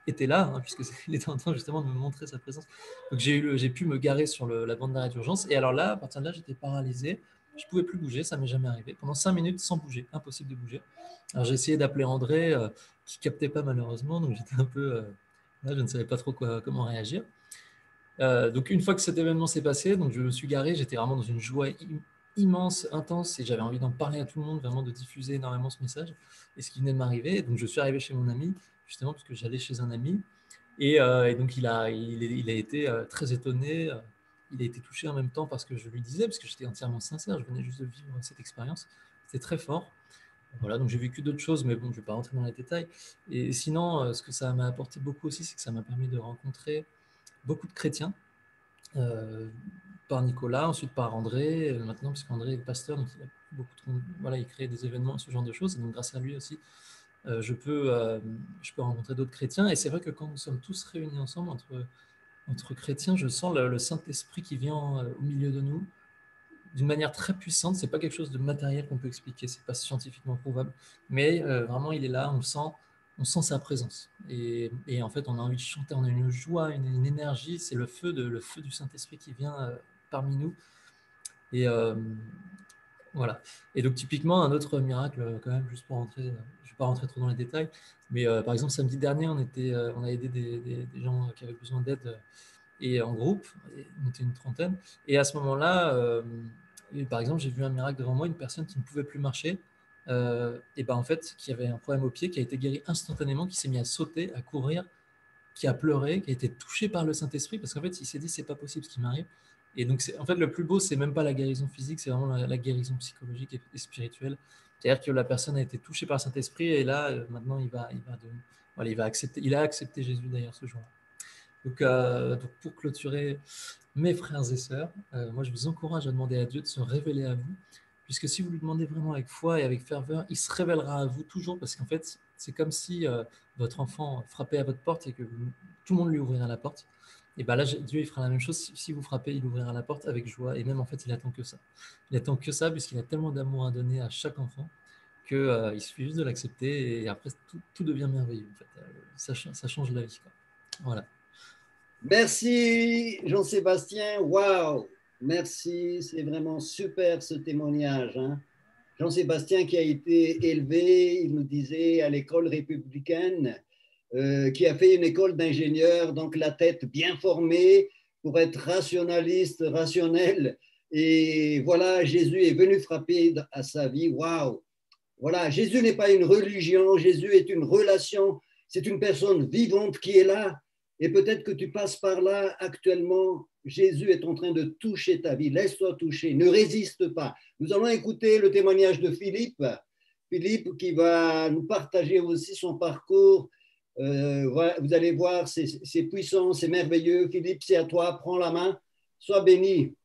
était là, hein, puisqu'il était en train justement de me montrer sa présence. Donc j'ai pu me garer sur la bande d'arrêt d'urgence. Et alors là, à partir de là, j'étais paralysé. Je ne pouvais plus bouger, ça ne m'est jamais arrivé. Pendant 5 minutes sans bouger, impossible de bouger. Alors j'ai essayé d'appeler André, qui ne captait pas malheureusement. Donc j'étais un peu... là, je ne savais pas trop comment réagir. Donc une fois que cet événement s'est passé, donc je me suis garé, j'étais vraiment dans une joie immense, intense, et j'avais envie d'en parler à tout le monde, vraiment de diffuser énormément ce message et ce qui venait de m'arriver. Donc je suis arrivé chez mon ami, justement parce que j'allais chez un ami, et donc il a été très étonné, il a été touché en même temps parce que je lui disais, parce que j'étais entièrement sincère, je venais juste de vivre cette expérience, c'était très fort. Voilà, donc j'ai vécu d'autres choses, mais bon, je ne vais pas rentrer dans les détails. Et sinon, ce que ça m'a apporté beaucoup aussi, c'est que ça m'a permis de rencontrer beaucoup de chrétiens, par Nicolas, ensuite par André, maintenant, parce qu'André est pasteur, donc il a voilà, il crée des événements, ce genre de choses, et donc grâce à lui aussi, je peux rencontrer d'autres chrétiens. Et c'est vrai que quand nous sommes tous réunis ensemble, entre chrétiens, je sens le Saint-Esprit qui vient au milieu de nous d'une manière très puissante. C'est pas quelque chose de matériel qu'on peut expliquer, c'est pas scientifiquement prouvable, mais vraiment il est là, on sent sa présence. Et en fait, on a envie de chanter, on a une joie, une énergie. C'est le feu du Saint-Esprit qui vient parmi nous. Et voilà. Et donc, typiquement, un autre miracle, quand même, juste pour rentrer, je ne vais pas rentrer trop dans les détails, mais par exemple, samedi dernier, on a aidé des gens qui avaient besoin d'aide et en groupe, on était une trentaine. Et à ce moment-là, par exemple, j'ai vu un miracle devant moi, une personne qui ne pouvait plus marcher, et ben en fait, qui avait un problème au pied, qui a été guéri instantanément, qui s'est mis à sauter, à courir, qui a pleuré, qui a été touché par le Saint-Esprit, parce qu'en fait, il s'est dit, c'est pas possible ce qui m'arrive. Et donc, en fait, le plus beau, c'est même pas la guérison physique, c'est vraiment la guérison psychologique et spirituelle. C'est-à-dire que la personne a été touchée par le Saint-Esprit, et là, maintenant, il a accepté Jésus d'ailleurs ce jour-là. Donc, pour clôturer, mes frères et sœurs, moi, je vous encourage à demander à Dieu de se révéler à vous, puisque si vous lui demandez vraiment avec foi et avec ferveur, il se révélera à vous toujours, parce qu'en fait, c'est comme si votre enfant frappait à votre porte et que tout le monde lui ouvrira la porte. Et bien là, Dieu il fera la même chose. Si vous frappez, il ouvrira la porte avec joie. Et même en fait, il attend que ça. Il attend que ça, puisqu'il a tellement d'amour à donner à chaque enfant qu'il suffit juste de l'accepter. Et après, tout devient merveilleux. En fait. Ça change la vie, quoi. Voilà. Merci Jean-Sébastien, waouh, merci, c'est vraiment super ce témoignage. Hein. Jean-Sébastien qui a été élevé, il nous disait, à l'école républicaine, qui a fait une école d'ingénieur, donc la tête bien formée pour être rationaliste, rationnel. Et voilà, Jésus est venu frapper à sa vie, waouh. Voilà, Jésus n'est pas une religion, Jésus est une relation, c'est une personne vivante qui est là. Et peut-être que tu passes par là actuellement. Jésus est en train de toucher ta vie. Laisse-toi toucher. Ne résiste pas. Nous allons écouter le témoignage de Philippe. Philippe qui va nous partager aussi son parcours. Voilà, vous allez voir, c'est puissant, c'est merveilleux. Philippe, c'est à toi. Prends la main. Sois béni.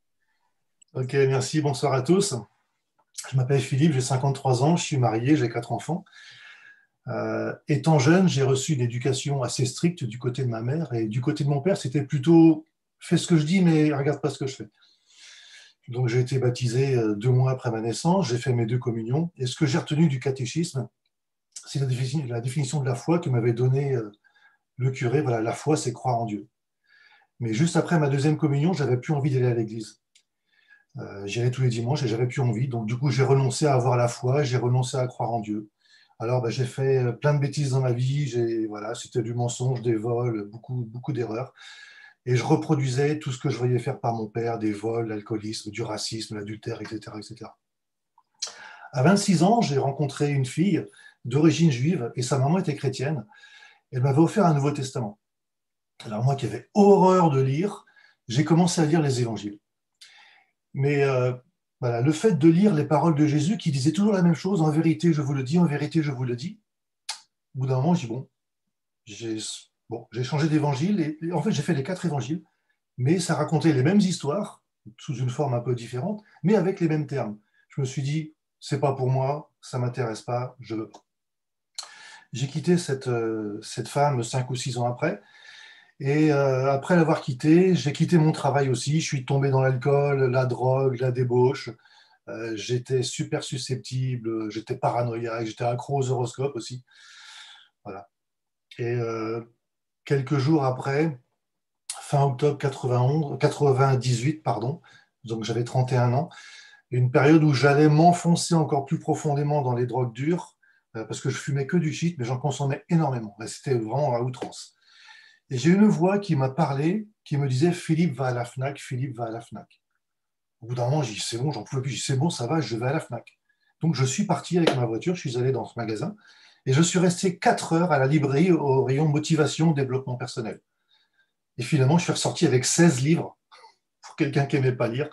Ok, merci. Bonsoir à tous. Je m'appelle Philippe, j'ai 53 ans. Je suis marié, j'ai 4 enfants. Étant jeune, j'ai reçu une éducation assez stricte du côté de ma mère et du côté de mon père, c'était plutôt fais ce que je dis mais regarde pas ce que je fais. Donc j'ai été baptisé 2 mois après ma naissance, j'ai fait mes 2 communions et ce que j'ai retenu du catéchisme, c'est la définition de la foi que m'avait donnée le curé. Voilà, la foi c'est croire en Dieu. Mais juste après ma 2e communion, j'avais plus envie d'aller à l'église. J'y allais tous les dimanches et j'avais plus envie. Donc du coup j'ai renoncé à avoir la foi, j'ai renoncé à croire en Dieu. Alors, j'ai fait plein de bêtises dans ma vie. Voilà, c'était du mensonge, des vols, beaucoup d'erreurs. Et je reproduisais tout ce que je voyais faire par mon père, des vols, l'alcoolisme, du racisme, l'adultère, etc., etc. À 26 ans, j'ai rencontré une fille d'origine juive et sa maman était chrétienne. Elle m'avait offert un Nouveau Testament. Alors moi qui avais horreur de lire, j'ai commencé à lire les évangiles. Mais voilà, le fait de lire les paroles de Jésus qui disait toujours la même chose, en vérité je vous le dis, en vérité je vous le dis, au bout d'un moment, j'ai changé d'évangile et en fait j'ai fait les 4 évangiles, mais ça racontait les mêmes histoires, sous une forme un peu différente, mais avec les mêmes termes. Je me suis dit, c'est pas pour moi, ça m'intéresse pas, je veux pas. J'ai quitté cette femme 5 ou 6 ans après, et après l'avoir quittée, j'ai quitté mon travail aussi, je suis tombé dans l'alcool, la drogue, la débauche, j'étais super susceptible, j'étais paranoïaque, j'étais accro aux horoscopes aussi. Voilà. Et quelques jours après, fin octobre 98, pardon, donc j'avais 31 ans, une période où j'allais m'enfoncer encore plus profondément dans les drogues dures, parce que je fumais que du shit, mais j'en consommais énormément. C'était vraiment à outrance. Et j'ai une voix qui m'a parlé, qui me disait « Philippe va à la FNAC, Philippe va à la FNAC ». Au bout d'un moment, j'ai dit « C'est bon, j'en pouvais plus ». J'ai dit « C'est bon, ça va, je vais à la FNAC ». Donc je suis parti avec ma voiture, je suis allé dans ce magasin et je suis resté 4 heures à la librairie au rayon motivation, développement personnel. Et finalement, je suis ressorti avec 16 livres, pour quelqu'un qui n'aimait pas lire,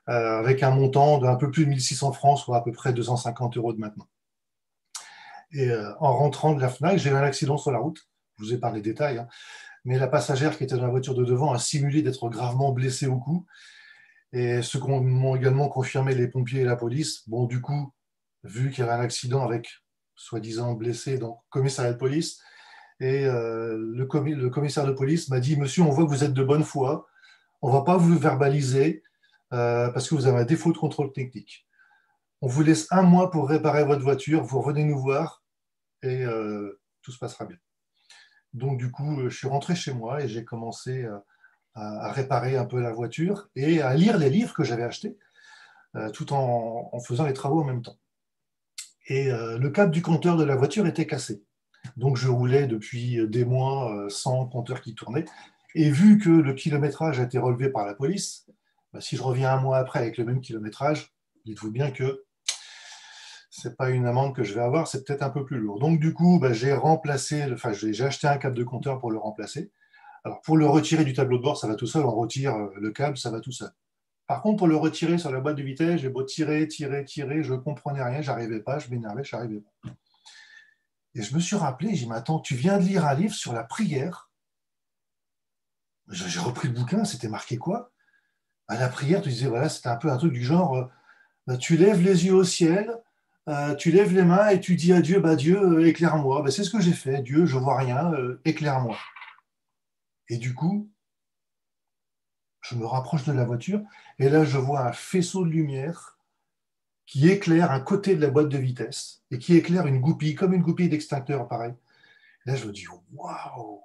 avec un montant d'un peu plus de 1600 francs, soit à peu près 250 € de maintenant. Et en rentrant de la FNAC, j'ai eu un accident sur la route. Je vous ai parlé des détails, hein. Mais la passagère qui était dans la voiture de devant a simulé d'être gravement blessée au cou. Et ce qu'ont m'ont également confirmé les pompiers et la police, bon, du coup, vu qu'il y avait un accident avec soi-disant blessé, donc commissariat de police, et le commissaire de police m'a dit « Monsieur, on voit que vous êtes de bonne foi, on ne va pas vous verbaliser parce que vous avez un défaut de contrôle technique. On vous laisse 1 mois pour réparer votre voiture, vous revenez nous voir et tout se passera bien. » Donc du coup, je suis rentré chez moi et j'ai commencé à réparer un peu la voiture et à lire les livres que j'avais achetés, tout en faisant les travaux en même temps. Et le câble du compteur de la voiture était cassé. Donc je roulais depuis des mois sans compteur qui tournait. Et vu que le kilométrage a été relevé par la police, si je reviens 1 mois après avec le même kilométrage, dites-vous bien que ce n'est pas une amende que je vais avoir, c'est peut-être un peu plus lourd. Donc du coup, j'ai acheté un câble de compteur pour le remplacer. Alors pour le retirer du tableau de bord, ça va tout seul, on retire le câble, ça va tout seul. Par contre, pour le retirer sur la boîte de vitesse, j'ai beau tirer, je ne comprenais rien, j'arrivais pas, je m'énervais, je n'arrivais pas. Et je me suis rappelé, j'ai dit, mais attends, tu viens de lire un livre sur la prière. J'ai repris le bouquin, c'était marqué quoi? À la prière, tu disais, voilà, c'était un peu un truc du genre, tu lèves les yeux au ciel, tu lèves les mains et tu dis à Dieu, Dieu, éclaire-moi. C'est ce que j'ai fait, Dieu, je vois rien, éclaire-moi. Et du coup, je me rapproche de la voiture et là, je vois un faisceau de lumière qui éclaire un côté de la boîte de vitesse et qui éclaire une goupille, comme une goupille d'extincteur, pareil. Et là, je me dis, waouh!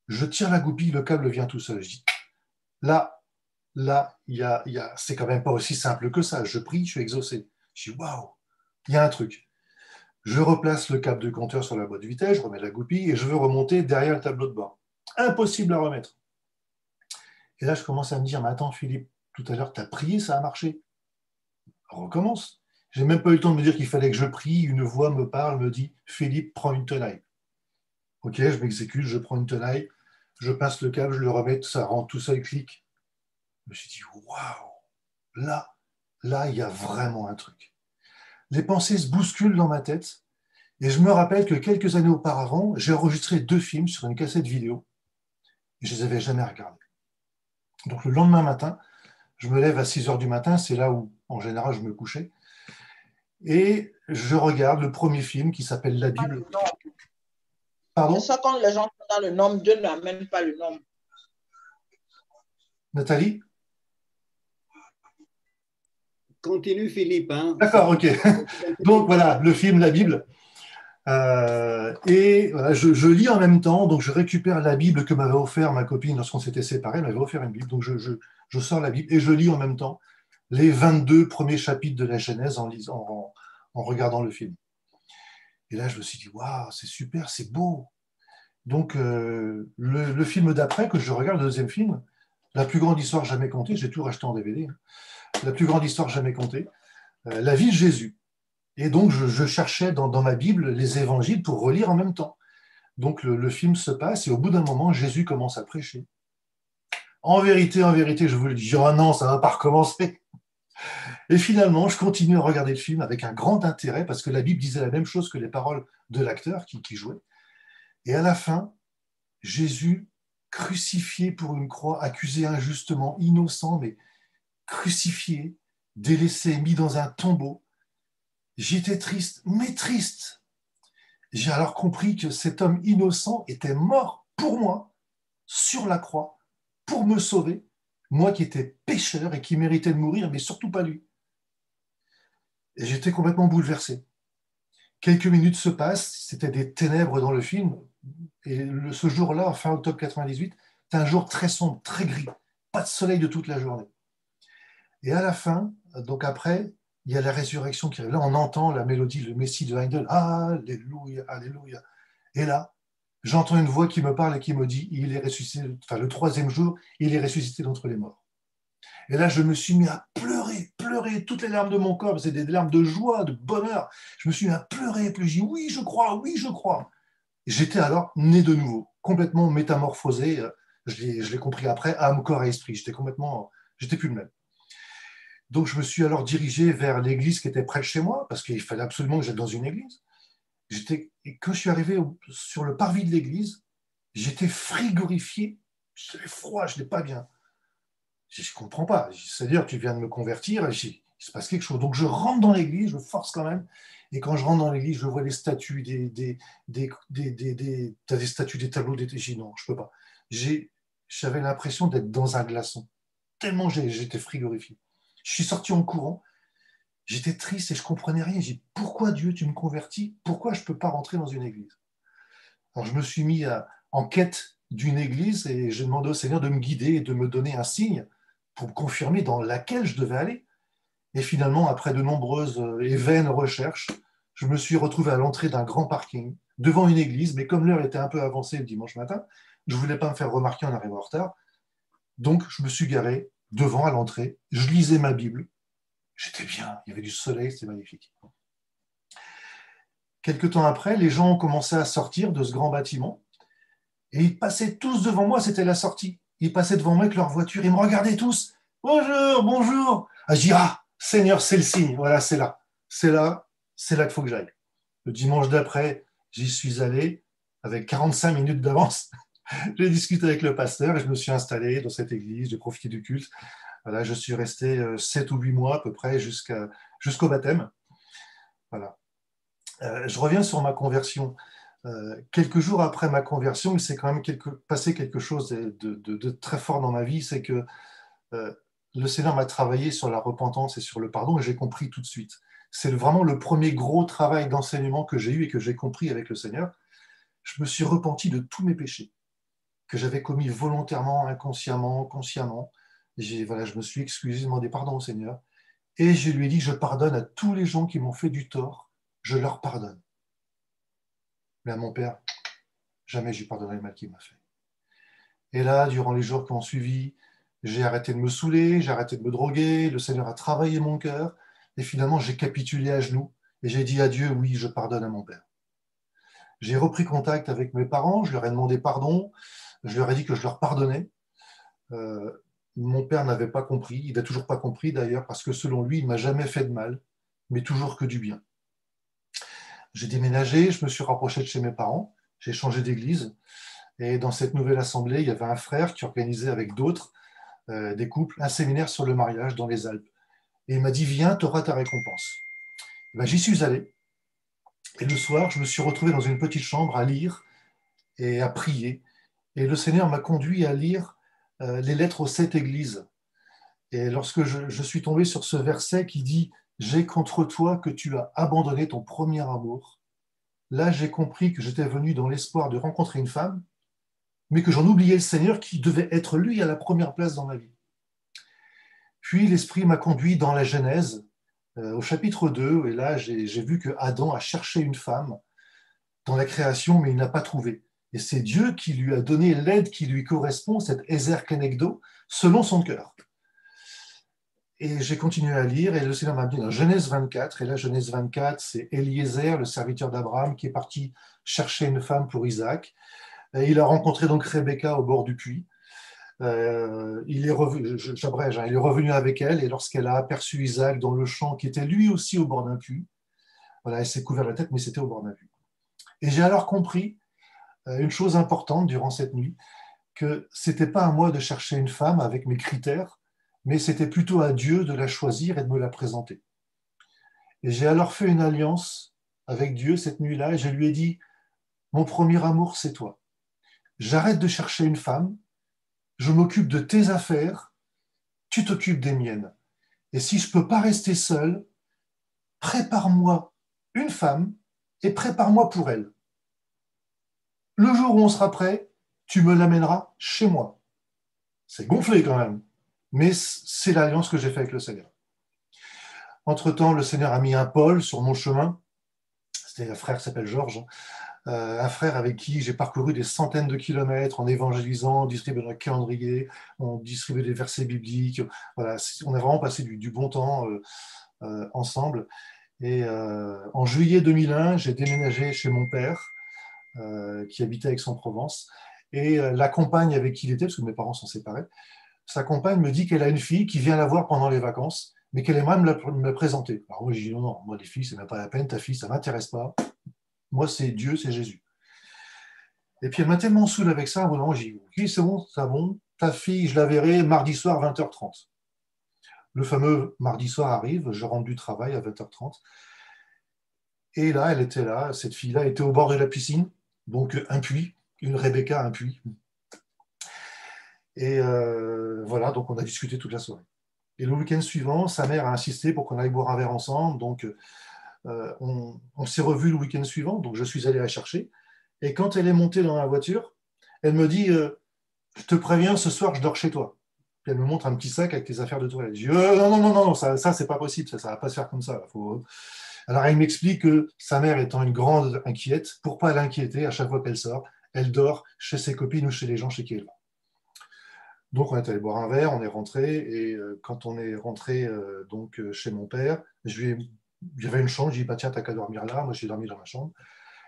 Je tire la goupille, le câble vient tout seul. Je dis, là, c'est quand même pas aussi simple que ça. Je prie, je suis exaucé. Je dis, waouh, il y a un truc. Je replace le câble de compteur sur la boîte de vitesse, je remets la goupille et je veux remonter derrière le tableau de bord. Impossible à remettre. Et là, je commence à me dire, mais attends, Philippe, tout à l'heure, tu as prié, ça a marché. On recommence. J'ai même pas eu le temps de me dire qu'il fallait que je prie. Une voix me parle, me dit, Philippe, prends une tenaille. Ok, je m'exécute, je prends une tenaille, je passe le câble, je le remets, ça rentre tout seul, clic. Je me suis dit, waouh, là, il y a vraiment un truc. Les pensées se bousculent dans ma tête et je me rappelle que quelques années auparavant, j'ai enregistré 2 films sur une cassette vidéo et je ne les avais jamais regardés. Donc le lendemain matin, je me lève à 6 heures du matin, c'est là où en général je me couchais, et je regarde le premier film qui s'appelle La Bible. Pardon ? C'est ça, quand les gens sont dans le nombre, Dieu n'amène pas le nombre. Nathalie ? Continue, Philippe. Hein. D'accord, ok. Donc voilà, le film La Bible. Et voilà, je lis en même temps, donc je récupère la Bible que m'avait offert ma copine lorsqu'on s'était séparés. Elle m'avait offert une Bible, donc je sors la Bible et je lis en même temps les 22 premiers chapitres de la Genèse en regardant le film. Et là, je me suis dit, waouh, c'est super, c'est beau. Donc, le film d'après, que je regarde, le deuxième film, la plus grande histoire jamais contée, j'ai tout racheté en DVD, la plus grande histoire jamais contée, la vie de Jésus. Et donc, je cherchais dans ma Bible les évangiles pour relire en même temps. Donc, le film se passe et au bout d'un moment, Jésus commence à prêcher. En vérité, je vous le dis, oh non, ça ne va pas recommencer. Et finalement, je continue à regarder le film avec un grand intérêt parce que la Bible disait la même chose que les paroles de l'acteur qui jouait. Et à la fin, Jésus, crucifié pour une croix, accusé injustement, innocent, mais crucifié, délaissé, mis dans un tombeau. J'étais triste, mais triste. J'ai alors compris que cet homme innocent était mort pour moi, sur la croix, pour me sauver, moi qui étais pécheur et qui méritais de mourir, mais surtout pas lui. Et j'étais complètement bouleversé. Quelques minutes se passent, c'était des ténèbres dans le film, et ce jour-là, fin octobre 98, c'est un jour très sombre, très gris, pas de soleil de toute la journée. Et à la fin, donc après, il y a la résurrection qui arrive. Là, on entend la mélodie, le Messie de Handel, Alléluia, Alléluia. Et là, j'entends une voix qui me parle et qui me dit, il est ressuscité, enfin le 3e jour, il est ressuscité d'entre les morts. Et là, je me suis mis à pleurer, toutes les larmes de mon corps, c'est des larmes de joie, de bonheur. Je me suis mis à pleurer, puis j'ai dit, oui, je crois. Et j'étais alors né de nouveau, complètement métamorphosé. Je l'ai compris après, âme, corps et esprit. J'étais plus le même. Donc, je me suis alors dirigé vers l'église qui était près de chez moi, parce qu'il fallait absolument que j'aille dans une église. Et quand je suis arrivé sur le parvis de l'église, j'étais frigorifié, j'avais froid, je n'étais pas bien. Je ne comprends pas. C'est-à-dire, tu viens de me convertir, il se passe quelque chose. Donc, je rentre dans l'église, je force quand même. Et quand je rentre dans l'église, je vois les statues, t'as des statues, des tableaux, j'ai dit non, je ne peux pas. J'avais l'impression d'être dans un glaçon. Tellement j'étais frigorifié. Je suis sorti en courant. J'étais triste et je ne comprenais rien. J'ai dit, pourquoi Dieu, tu me convertis? Pourquoi je ne peux pas rentrer dans une église? Alors, je me suis mis en quête d'une église et j'ai demandé au Seigneur de me guider et de me donner un signe pour me confirmer dans laquelle je devais aller. Et finalement, après de nombreuses et vaines recherches, je me suis retrouvé à l'entrée d'un grand parking, devant une église, mais comme l'heure était un peu avancée le dimanche matin, je ne voulais pas me faire remarquer en arrivant en retard. Donc, je me suis garé devant, à l'entrée, je lisais ma Bible. J'étais bien, il y avait du soleil, c'était magnifique. Quelque temps après, les gens ont commencé à sortir de ce grand bâtiment et ils passaient tous devant moi, c'était la sortie. Ils passaient devant moi avec leur voiture, ils me regardaient tous. Bonjour. Je dis, Seigneur, c'est le signe, voilà, c'est là qu'il faut que j'aille. Le dimanche d'après, j'y suis allé avec 45 minutes d'avance. J'ai discuté avec le pasteur et je me suis installé dans cette église, j'ai profité du culte. Voilà, je suis resté 7 ou 8 mois à peu près jusqu'au baptême. Voilà. Je reviens sur ma conversion. quelques jours après ma conversion, il s'est quand même passé quelque chose de très fort dans ma vie, c'est que le Seigneur m'a travaillé sur la repentance et sur le pardon, et j'ai compris tout de suite. C'est vraiment le premier gros travail d'enseignement que j'ai eu et que j'ai compris avec le Seigneur. Je me suis repenti de tous mes péchés que j'avais commis volontairement, inconsciemment, consciemment. Voilà, je me suis excusé, demandé pardon au Seigneur, et je lui ai dit, je pardonne à tous les gens qui m'ont fait du tort, je leur pardonne. Mais à mon père, jamais je lui pardonnerai le mal qu'il m'a fait. Et là, durant les jours qui ont suivi, j'ai arrêté de me saouler, j'ai arrêté de me droguer, le Seigneur a travaillé mon cœur, et finalement, j'ai capitulé à genoux, et j'ai dit à Dieu, oui, je pardonne à mon père. J'ai repris contact avec mes parents, je leur ai demandé pardon, je leur ai dit que je leur pardonnais. Mon père n'avait pas compris, il n'a toujours pas compris d'ailleurs, parce que selon lui, il ne m'a jamais fait de mal, mais toujours que du bien. J'ai déménagé, je me suis rapproché de chez mes parents, j'ai changé d'église, et dans cette nouvelle assemblée, il y avait un frère qui organisait avec d'autres, des couples, un séminaire sur le mariage dans les Alpes. Et il m'a dit, viens, tu auras ta récompense. Et ben, j'y suis allé, et le soir, je me suis retrouvé dans une petite chambre à lire et à prier, et le Seigneur m'a conduit à lire les lettres aux 7 églises. Et lorsque je suis tombé sur ce verset qui dit « J'ai contre toi que tu as abandonné ton premier amour », là j'ai compris que j'étais venu dans l'espoir de rencontrer une femme, mais que j'en oubliais le Seigneur qui devait être lui à la première place dans ma vie. Puis l'Esprit m'a conduit dans la Genèse, au chapitre 2, et là j'ai vu que Adam a cherché une femme dans la création, mais il n'a pas trouvé. Et c'est Dieu qui lui a donné l'aide qui lui correspond, cette Ezer Kenegdo, selon son cœur. Et j'ai continué à lire, et le Seigneur m'a dit dans Genèse 24, et là, Genèse 24, c'est Eliezer, le serviteur d'Abraham, qui est parti chercher une femme pour Isaac. Et il a rencontré donc Rebecca au bord du puits. Il est revenu, j'abrège, il est revenu avec elle, et lorsqu'elle a aperçu Isaac dans le champ, qui était lui aussi au bord d'un puits, voilà, elle s'est couvert la tête, mais c'était au bord d'un puits. Et j'ai alors compris une chose importante durant cette nuit, que ce n'était pas à moi de chercher une femme avec mes critères, mais c'était plutôt à Dieu de la choisir et de me la présenter. Et j'ai alors fait une alliance avec Dieu cette nuit-là, et je lui ai dit, mon premier amour, c'est toi. J'arrête de chercher une femme, je m'occupe de tes affaires, tu t'occupes des miennes. Et si je ne peux pas rester seul, prépare-moi une femme et prépare-moi pour elle. Le jour où on sera prêt, tu me l'amèneras chez moi. C'est gonflé quand même, mais c'est l'alliance que j'ai faite avec le Seigneur. Entre-temps, le Seigneur a mis un Paul sur mon chemin. C'était un frère qui s'appelle Georges, un frère avec qui j'ai parcouru des centaines de kilomètres en évangélisant, en distribuant un calendrier, on distribuait des versets bibliques. Voilà, on a vraiment passé du bon temps ensemble. Et en juillet 2001, j'ai déménagé chez mon père, qui habitait à Aix-en-Provence. Et la compagne avec qui il était, parce que mes parents sont séparés, sa compagne me dit qu'elle a une fille qui vient la voir pendant les vacances, mais qu'elle aimerait me la présenter. Alors moi, j'ai dit non, moi les filles, c'est même pas la peine, ta fille, ça ne m'intéresse pas. Moi, c'est Dieu, c'est Jésus. Et puis elle m'a tellement saoulé avec ça, bon, j'ai dit, ok, c'est bon, ta fille, je la verrai mardi soir 20h30. Le fameux mardi soir arrive, je rentre du travail à 20h30. Et là, elle était là, cette fille-là était au bord de la piscine, donc un puits, une Rebecca, un puits. Et voilà, donc on a discuté toute la soirée. Et le week-end suivant, sa mère a insisté pour qu'on aille boire un verre ensemble, donc on s'est revus le week-end suivant, donc je suis allé la chercher. Et quand elle est montée dans la voiture, elle me dit je te préviens, ce soir, je dors chez toi. Puis elle me montre un petit sac avec tes affaires de toilette. Je dis non, ça c'est pas possible, ça va pas se faire comme ça. Alors elle m'explique que sa mère étant une grande inquiète, pour pas l'inquiéter, à chaque fois qu'elle sort, elle dort chez ses copines ou chez les gens chez qui elle va. Donc on est allé boire un verre, on est rentré, et quand on est rentré chez mon père, il y avait une chambre, je lui ai dit bah, tiens, t'as qu'à dormir là, moi j'ai dormi dans ma chambre.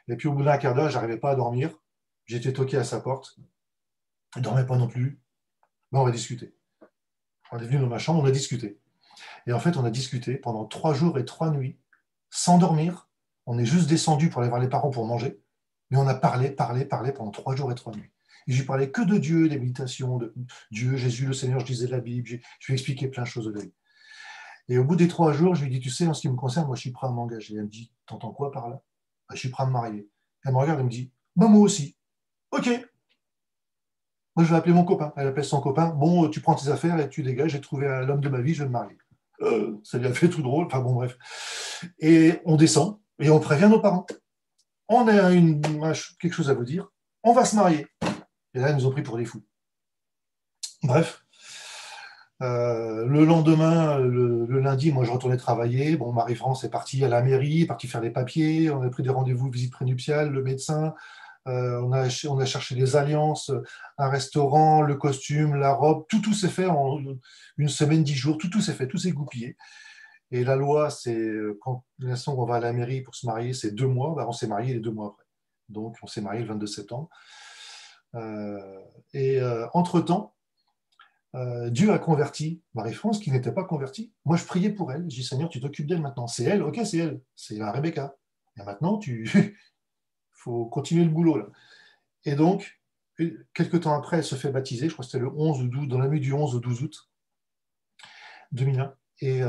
Et puis au bout d'un quart d'heure, j'arrivais pas à dormir, j'étais toqué à sa porte, elle ne dormait pas non plus, mais on va discuter. On est venu dans ma chambre, on a discuté. Et en fait, on a discuté pendant 3 jours et 3 nuits, sans dormir. On est juste descendu pour aller voir les parents pour manger, mais on a parlé pendant 3 jours et 3 nuits. Et je lui parlais que de Dieu, des méditations, de Dieu, Jésus, le Seigneur, je lisais la Bible, je lui expliquais plein de choses de la vie. Et au bout des 3 jours, je lui ai dit, tu sais, en ce qui me concerne, moi je suis prêt à m'engager. Elle me dit, t'entends quoi par là? Je suis prêt à me marier. Elle me regarde et me dit, bah, moi aussi. OK. Moi, je vais appeler mon copain. Elle appelle son copain. Bon, tu prends tes affaires et tu dégages. J'ai trouvé l'homme de ma vie, je vais me marier. Ça lui a fait tout drôle. Enfin bon, bref. Et on descend et on prévient nos parents. On a quelque chose à vous dire. On va se marier. Et là, ils nous ont pris pour des fous. Bref. Le lendemain, le lundi, moi, je retournais travailler. Bon, Marie-France est partie à la mairie, est partie faire les papiers. On a pris des rendez-vous, visite prénuptiale, le médecin. On a cherché des alliances, un restaurant, le costume, la robe, tout s'est fait en une semaine, 10 jours, tout s'est fait, tout s'est goupillé. Et la loi, c'est quand l'instant où on va à la mairie pour se marier, c'est 2 mois, on s'est marié les 2 mois après. Donc on s'est marié le 22 septembre. Entre-temps, Dieu a converti Marie-France qui n'était pas convertie. Moi, je priais pour elle. Je dis, Seigneur, tu t'occupes d'elle maintenant. C'est elle, ok, c'est elle. C'est la Rebecca. Et maintenant, faut continuer le boulot là. Et donc, quelques temps après, elle se fait baptiser, je crois que c'était le 11 ou 12, dans la nuit du 11 au 12 août 2001. Et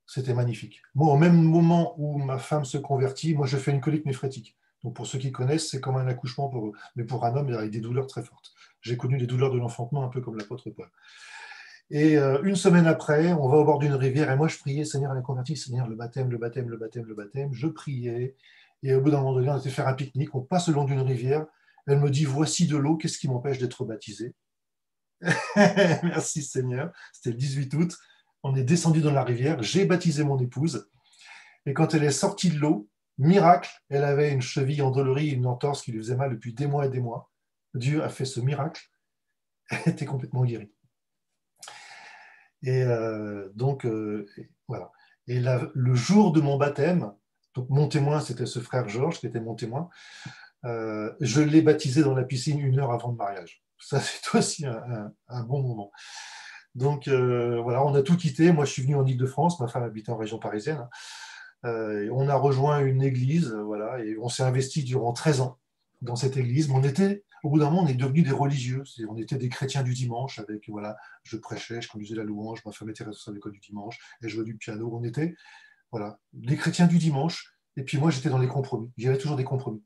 c'était magnifique. Moi, au même moment où ma femme se convertit, moi, je fais une colique néphrétique. Donc, pour ceux qui connaissent, c'est comme un accouchement, mais pour un homme, avec des douleurs très fortes. J'ai connu des douleurs de l'enfantement, un peu comme l'apôtre Paul. Et une semaine après, on va au bord d'une rivière, et moi, je priais, Seigneur, elle est convertie, Seigneur, le baptême, le baptême, le baptême, le baptême. Je priais. Et au bout d'un moment donné, on était faire un pique-nique, on passe le long d'une rivière. Elle me dit, voici de l'eau, qu'est-ce qui m'empêche d'être baptisé? Merci Seigneur. C'était le 18 août. On est descendu dans la rivière, j'ai baptisé mon épouse. Et quand elle est sortie de l'eau, miracle, elle avait une cheville endolorie, une entorse qui lui faisait mal depuis des mois et des mois. Dieu a fait ce miracle. Elle était complètement guérie. Et voilà. Et le jour de mon baptême, donc mon témoin, c'était ce frère Georges qui était mon témoin. Je l'ai baptisé dans la piscine 1 heure avant le mariage. Ça, c'est aussi un bon moment. Donc voilà, on a tout quitté. Moi, je suis venu en Île-de-France. Ma femme habitait en région parisienne. On a rejoint une église, voilà, et on s'est investi durant 13 ans dans cette église. Mais au bout d'un moment, on est devenus des religieux. On était des chrétiens du dimanche. Avec, voilà, je prêchais, je conduisais la louange. Ma femme était responsable de l'école du dimanche. Elle jouait du piano. On était, voilà, les chrétiens du dimanche. Et puis moi, j'étais dans les compromis. Il y avait toujours des compromis.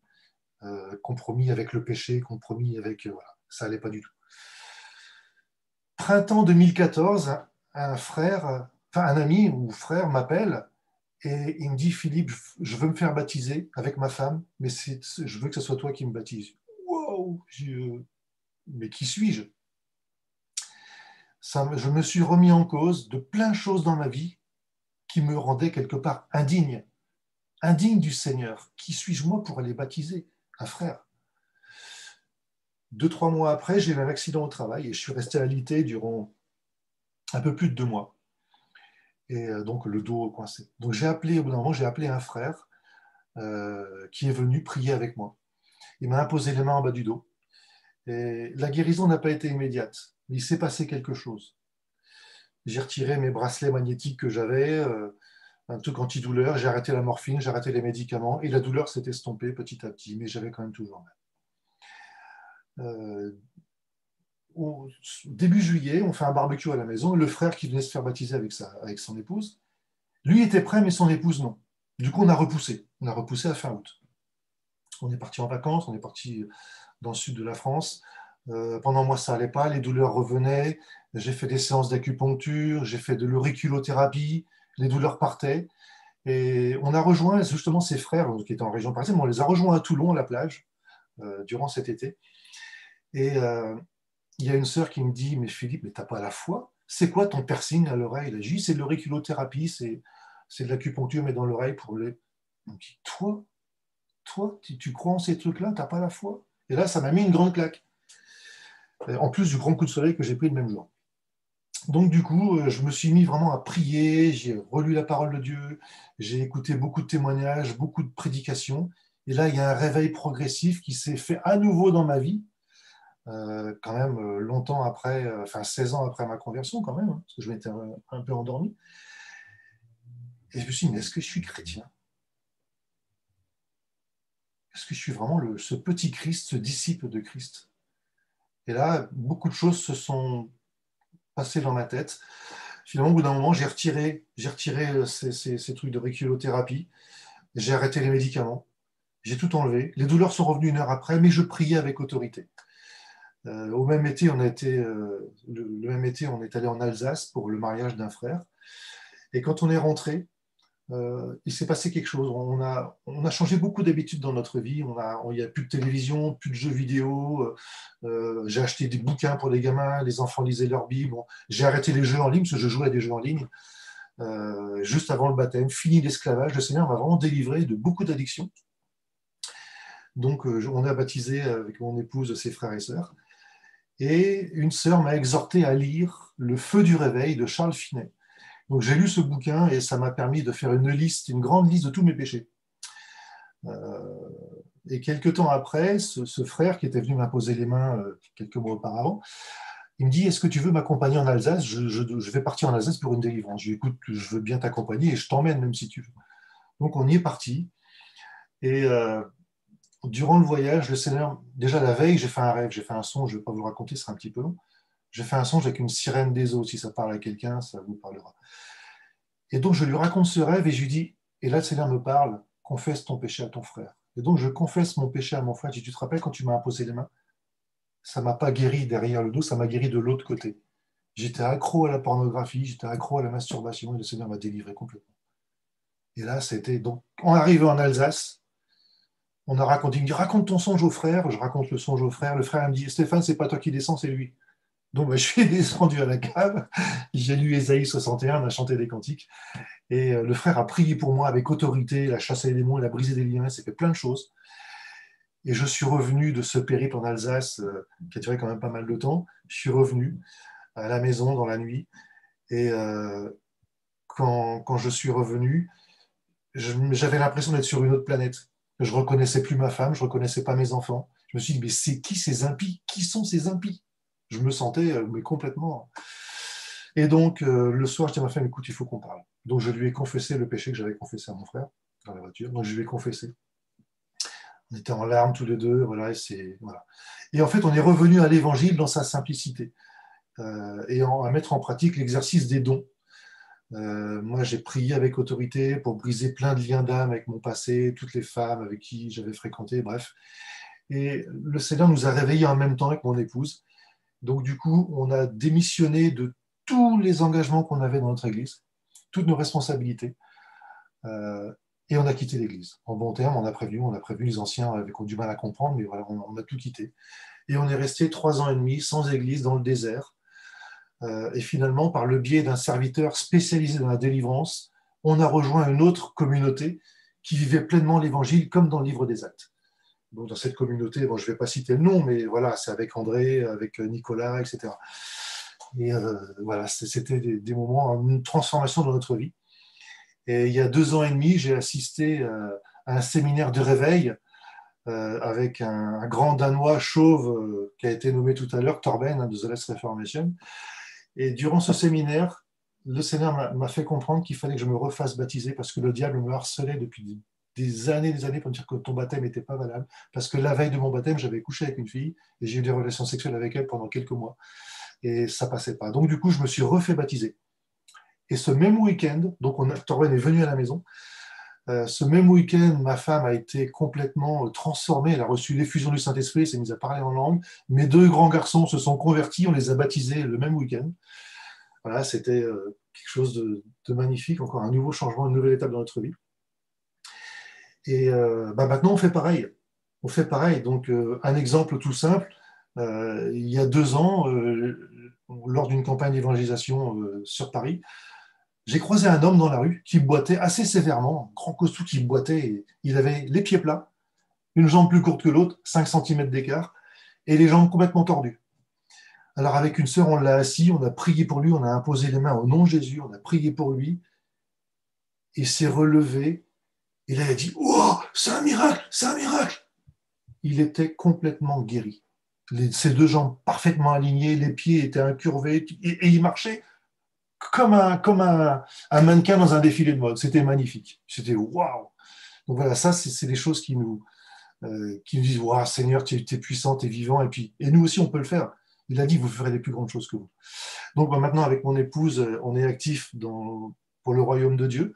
Compromis avec le péché, compromis avec... voilà, ça n'allait pas du tout. Printemps 2014, un ami ou frère m'appelle et il me dit, Philippe, je veux me faire baptiser avec ma femme, mais je veux que ce soit toi qui me baptise. Wow, mais qui suis-je? Je me suis remis en cause de plein de choses dans ma vie qui me rendaient quelque part indigne du Seigneur. Qui suis-je moi pour aller baptiser un frère? 2-3 mois après, j'ai eu un accident au travail et je suis resté alité durant un peu plus de 2 mois. Et donc le dos coincé. Donc au bout d'un moment, j'ai appelé un frère qui est venu prier avec moi. Il m'a imposé les mains en bas du dos. Et la guérison n'a pas été immédiate, mais il s'est passé quelque chose. J'ai retiré mes bracelets magnétiques que j'avais, un truc antidouleur, j'ai arrêté la morphine, j'ai arrêté les médicaments, et la douleur s'est estompée petit à petit, mais j'avais quand même toujours mal. Au début juillet, on fait un barbecue à la maison, le frère qui venait se faire baptiser avec son épouse, lui était prêt, mais son épouse non. Du coup, on a repoussé à fin août. On est parti en vacances, on est parti dans le sud de la France. Pendant moi, ça n'allait pas, les douleurs revenaient, j'ai fait des séances d'acupuncture, j'ai fait de l'auriculothérapie, les douleurs partaient. Et on a rejoint justement ces frères qui étaient en région parisienne, on les a rejoints à Toulon, à la plage, durant cet été. Et il y a une sœur qui me dit, mais Philippe, mais t'as pas la foi? C'est quoi ton piercing à l'oreille? Elle dit, c'est de l'auriculothérapie, c'est de l'acupuncture, mais dans l'oreille pour les... On me dit, toi, tu crois en ces trucs-là, t'as pas la foi? Et là, ça m'a mis une grande claque. En plus du grand coup de soleil que j'ai pris le même jour. Donc du coup, je me suis mis vraiment à prier, j'ai relu la parole de Dieu, j'ai écouté beaucoup de témoignages, beaucoup de prédications. Et là, il y a un réveil progressif qui s'est fait à nouveau dans ma vie. Quand même longtemps après, 16 ans après ma conversion quand même, hein, parce que je m'étais un peu endormi. Et je me suis dit, mais est-ce que je suis chrétien? Est-ce que je suis vraiment ce petit Christ, ce disciple de Christ? Et là, beaucoup de choses se sont passées dans ma tête. Finalement, au bout d'un moment, j'ai retiré ces trucs de auriculothérapie, j'ai arrêté les médicaments. J'ai tout enlevé. Les douleurs sont revenues 1 heure après, mais je priais avec autorité. Au même été, le même été, on est allé en Alsace pour le mariage d'un frère. Et quand on est rentré, il s'est passé quelque chose. On a changé beaucoup d'habitudes dans notre vie. Il n'y a plus de télévision, plus de jeux vidéo. J'ai acheté des bouquins pour les gamins. Les enfants lisaient leur Bible. Bon, j'ai arrêté les jeux en ligne parce que je jouais à des jeux en ligne juste avant le baptême. Fini l'esclavage. Le Seigneur m'a vraiment délivré de beaucoup d'addictions. Donc, on a baptisé avec mon épouse ses frères et sœurs. Et une sœur m'a exhorté à lire Le Feu du réveil de Charles Finet. Donc j'ai lu ce bouquin et ça m'a permis de faire une grande liste de tous mes péchés. Et quelques temps après, ce frère qui était venu m'imposer les mains quelques mois auparavant, il me dit, est-ce que tu veux m'accompagner en Alsace? Je vais partir en Alsace pour une délivrance. Je lui dis, écoute, je veux bien t'accompagner et je t'emmène même si tu veux. Donc on y est parti. Et durant le voyage, le Seigneur, déjà la veille, j'ai fait un rêve, j'ai fait un songe, je ne vais pas vous le raconter, ce sera un petit peu long. J'ai fait un songe avec une sirène des eaux. Si ça parle à quelqu'un, ça vous parlera. Et donc, je lui raconte ce rêve et je lui dis, et là, le Seigneur me parle, confesse ton péché à ton frère. Et donc, je confesse mon péché à mon frère. Je dis, tu te rappelles quand tu m'as imposé les mains? Ça ne m'a pas guéri derrière le dos, ça m'a guéri de l'autre côté. J'étais accro à la pornographie, j'étais accro à la masturbation et le Seigneur m'a délivré complètement. Et là, c'était donc, en arrivant en Alsace, on a raconté, il me dit, raconte ton songe au frère. Je raconte le songe au frère. Le frère me dit, Stéphane, c'est pas toi qui descends, c'est lui. Donc, je suis descendu à la cave, j'ai lu Ésaïe 61, on a chanté des cantiques, et le frère a prié pour moi avec autorité, il a chassé les démons, il a brisé des liens, il s'est fait plein de choses. Et je suis revenu de ce périple en Alsace, qui a duré quand même pas mal de temps. Je suis revenu à la maison dans la nuit, et quand je suis revenu, j'avais l'impression d'être sur une autre planète. Je ne reconnaissais plus ma femme, je ne reconnaissais pas mes enfants. Je me suis dit, mais c'est qui ces impies? Qui sont ces impies? Je me sentais mais complètement. Et donc, le soir, je dis à ma femme, écoute, il faut qu'on parle. Donc, je lui ai confessé le péché que j'avais confessé à mon frère dans la voiture. Donc, je lui ai confessé. On était en larmes tous les deux. Voilà, voilà. Et en fait, on est revenu à l'évangile dans sa simplicité et à mettre en pratique l'exercice des dons. Moi, j'ai prié avec autorité pour briser plein de liens d'âme avec mon passé, toutes les femmes avec qui j'avais fréquenté, bref. Et le Seigneur nous a réveillés en même temps avec mon épouse. Donc, du coup, on a démissionné de tous les engagements qu'on avait dans notre Église, toutes nos responsabilités, et on a quitté l'Église. En bon terme, on a prévenu les anciens qui ont du mal à comprendre, mais voilà, on a tout quitté. Et on est resté 3 ans et demi sans Église dans le désert. Et finalement, par le biais d'un serviteur spécialisé dans la délivrance, on a rejoint une autre communauté qui vivait pleinement l'Évangile, comme dans le livre des Actes. Donc, dans cette communauté, je ne vais pas citer le nom, mais voilà, c'est avec André, avec Nicolas, etc. Et voilà, c'était des moments, une transformation dans notre vie. Et il y a 2 ans et demi, j'ai assisté à un séminaire de réveil avec un grand Danois chauve qui a été nommé tout à l'heure, Torben, de The Last Reformation. Et durant ce séminaire, le Seigneur m'a fait comprendre qu'il fallait que je me refasse baptiser parce que le diable me harcelait depuis des années pour me dire que ton baptême n'était pas valable, parce que la veille de mon baptême, j'avais couché avec une fille et j'ai eu des relations sexuelles avec elle pendant quelques mois et ça passait pas. Donc du coup, je me suis refait baptiser. Et ce même week-end, donc Torben est venu à la maison, ce même week-end, ma femme a été complètement transformée, elle a reçu l'effusion du Saint-Esprit, elle s'est mise à parler en langue. Mes 2 grands garçons se sont convertis, on les a baptisés le même week-end. Voilà, c'était quelque chose de magnifique, encore un nouveau changement, une nouvelle étape dans notre vie. Et maintenant, on fait pareil. On fait pareil. Donc, un exemple tout simple, il y a 2 ans, lors d'une campagne d'évangélisation sur Paris, j'ai croisé un homme dans la rue qui boitait assez sévèrement, un grand costaud qui boitait. Et il avait les pieds plats, une jambe plus courte que l'autre, 5 cm d'écart, et les jambes complètement tordues. Alors, avec une sœur, on l'a assis, on a prié pour lui, on a imposé les mains au nom de Jésus, on a prié pour lui. Il s'est relevé. Et là, il a dit « Oh, c'est un miracle, c'est un miracle !» Il était complètement guéri. Ses 2 jambes parfaitement alignées, les pieds étaient incurvés, et il marchait comme un mannequin dans un défilé de mode. C'était magnifique. C'était waouh. Donc voilà, ça, c'est des choses qui nous disent « Waouh, Seigneur, tu es puissant, tu es vivant. » Et nous aussi, on peut le faire. Il a dit « Vous ferez les plus grandes choses que vous. » Donc maintenant, avec mon épouse, on est actifs pour le royaume de Dieu.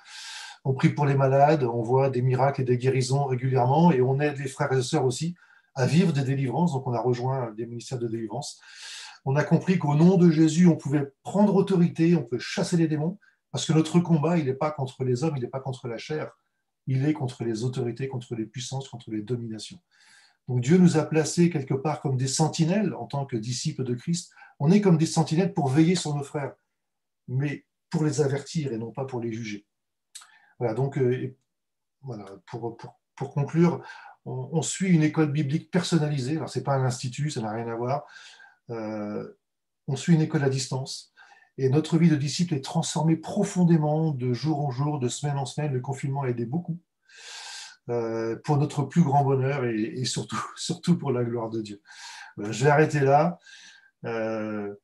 On prie pour les malades, on voit des miracles et des guérisons régulièrement et on aide les frères et sœurs aussi à vivre des délivrances. Donc on a rejoint des ministères de délivrance. On a compris qu'au nom de Jésus, on pouvait prendre autorité, on pouvait chasser les démons, parce que notre combat, il n'est pas contre les hommes, il n'est pas contre la chair, il est contre les autorités, contre les puissances, contre les dominations. Donc Dieu nous a placés quelque part comme des sentinelles en tant que disciples de Christ. On est comme des sentinelles pour veiller sur nos frères, mais pour les avertir et non pas pour les juger. Voilà, donc voilà, pour conclure, on suit une école biblique personnalisée. Alors, ce n'est pas un institut, ça n'a rien à voir. On suit une école à distance. Et notre vie de disciple est transformée profondément de jour en jour, de semaine en semaine. Le confinement a aidé beaucoup pour notre plus grand bonheur et surtout pour la gloire de Dieu. Voilà, je vais arrêter là.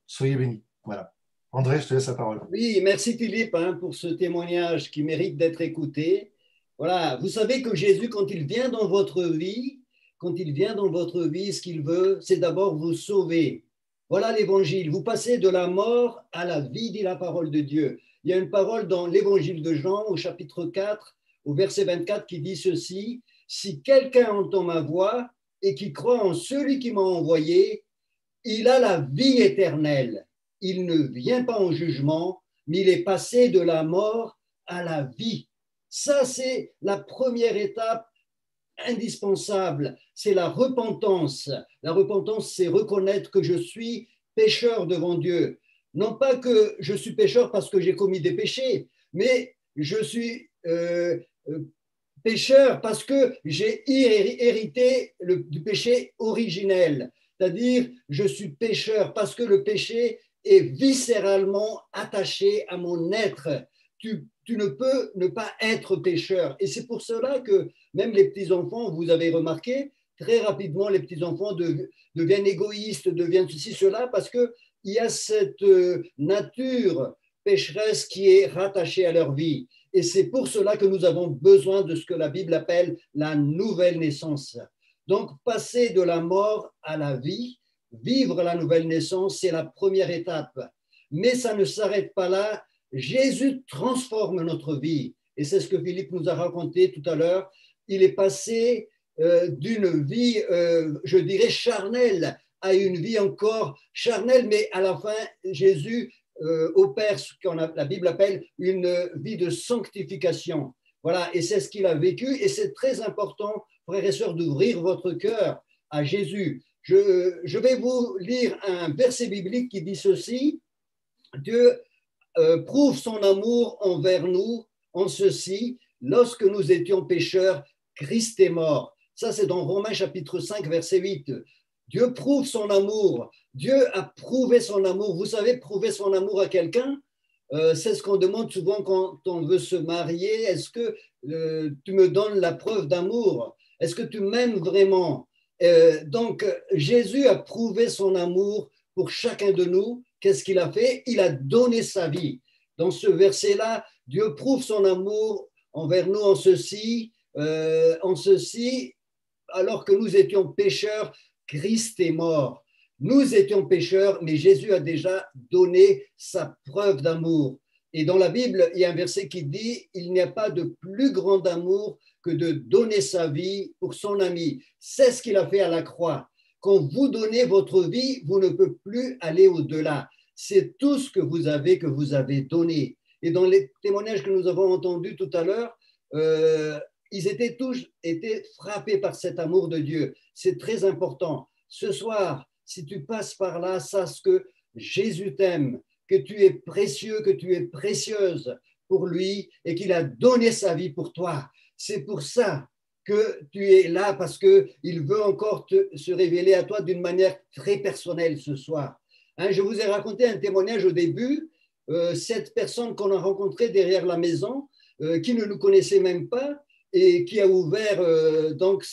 Soyez bénis. Voilà. André, je te laisse la parole. Oui, merci Philippe pour ce témoignage qui mérite d'être écouté. Voilà, vous savez que Jésus, quand il vient dans votre vie, ce qu'il veut, c'est d'abord vous sauver. Voilà l'évangile. Vous passez de la mort à la vie, dit la parole de Dieu. Il y a une parole dans l'évangile de Jean, au chapitre 4, au verset 24, qui dit ceci: si quelqu'un entend ma voix et qui croit en celui qui m'a envoyé, il a la vie éternelle. Il ne vient pas en jugement, mais il est passé de la mort à la vie. Ça, c'est la première étape indispensable, c'est la repentance. La repentance, c'est reconnaître que je suis pécheur devant Dieu. Non pas que je suis pécheur parce que j'ai commis des péchés, mais je suis pécheur parce que j'ai hérité du péché originel. C'est-à-dire, je suis pécheur parce que le péché est viscéralement attaché à mon être. Tu ne peux ne pas être pécheur. Et c'est pour cela que même les petits-enfants, vous avez remarqué, très rapidement, les petits-enfants deviennent égoïstes, deviennent ceci, cela, parce qu'il y a cette nature pécheresse qui est rattachée à leur vie. Et c'est pour cela que nous avons besoin de ce que la Bible appelle la nouvelle naissance. Donc, passer de la mort à la vie, vivre la nouvelle naissance, c'est la première étape. Mais ça ne s'arrête pas là. Jésus transforme notre vie. Et c'est ce que Philippe nous a raconté tout à l'heure. Il est passé d'une vie, je dirais, charnelle à une vie encore charnelle, mais à la fin, Jésus opère ce que la Bible appelle une vie de sanctification. Voilà, et c'est ce qu'il a vécu. Et c'est très important, frères et sœurs, d'ouvrir votre cœur à Jésus. Je vais vous lire un verset biblique qui dit ceci: Dieu prouve son amour envers nous en ceci: lorsque nous étions pécheurs, Christ est mort. Ça, c'est dans Romains chapitre 5, verset 8. Dieu prouve son amour. Dieu a prouvé son amour. Vous savez, prouver son amour à quelqu'un, c'est ce qu'on demande souvent quand on veut se marier. Est-ce que tu me donnes la preuve d'amour? Est-ce que tu m'aimes vraiment? Donc, Jésus a prouvé son amour pour chacun de nous. Qu'est-ce qu'il a fait? Il a donné sa vie. Dans ce verset-là, Dieu prouve son amour envers nous en ceci, alors que nous étions pécheurs, Christ est mort. Nous étions pécheurs, mais Jésus a déjà donné sa preuve d'amour. Et dans la Bible, il y a un verset qui dit: il n'y a pas de plus grand amour que de donner sa vie pour son ami. C'est ce qu'il a fait à la croix. Quand vous donnez votre vie, vous ne pouvez plus aller au-delà. C'est tout ce que vous avez donné. Et dans les témoignages que nous avons entendus tout à l'heure, ils étaient tous frappés par cet amour de Dieu. C'est très important. Ce soir, si tu passes par là, sache que Jésus t'aime, que tu es précieux, que tu es précieuse pour lui et qu'il a donné sa vie pour toi. C'est pour ça que tu es là, parce qu'il veut encore se révéler à toi d'une manière très personnelle ce soir. Je vous ai raconté un témoignage au début, cette personne qu'on a rencontrée derrière la maison, qui ne nous connaissait même pas et qui a ouvert donc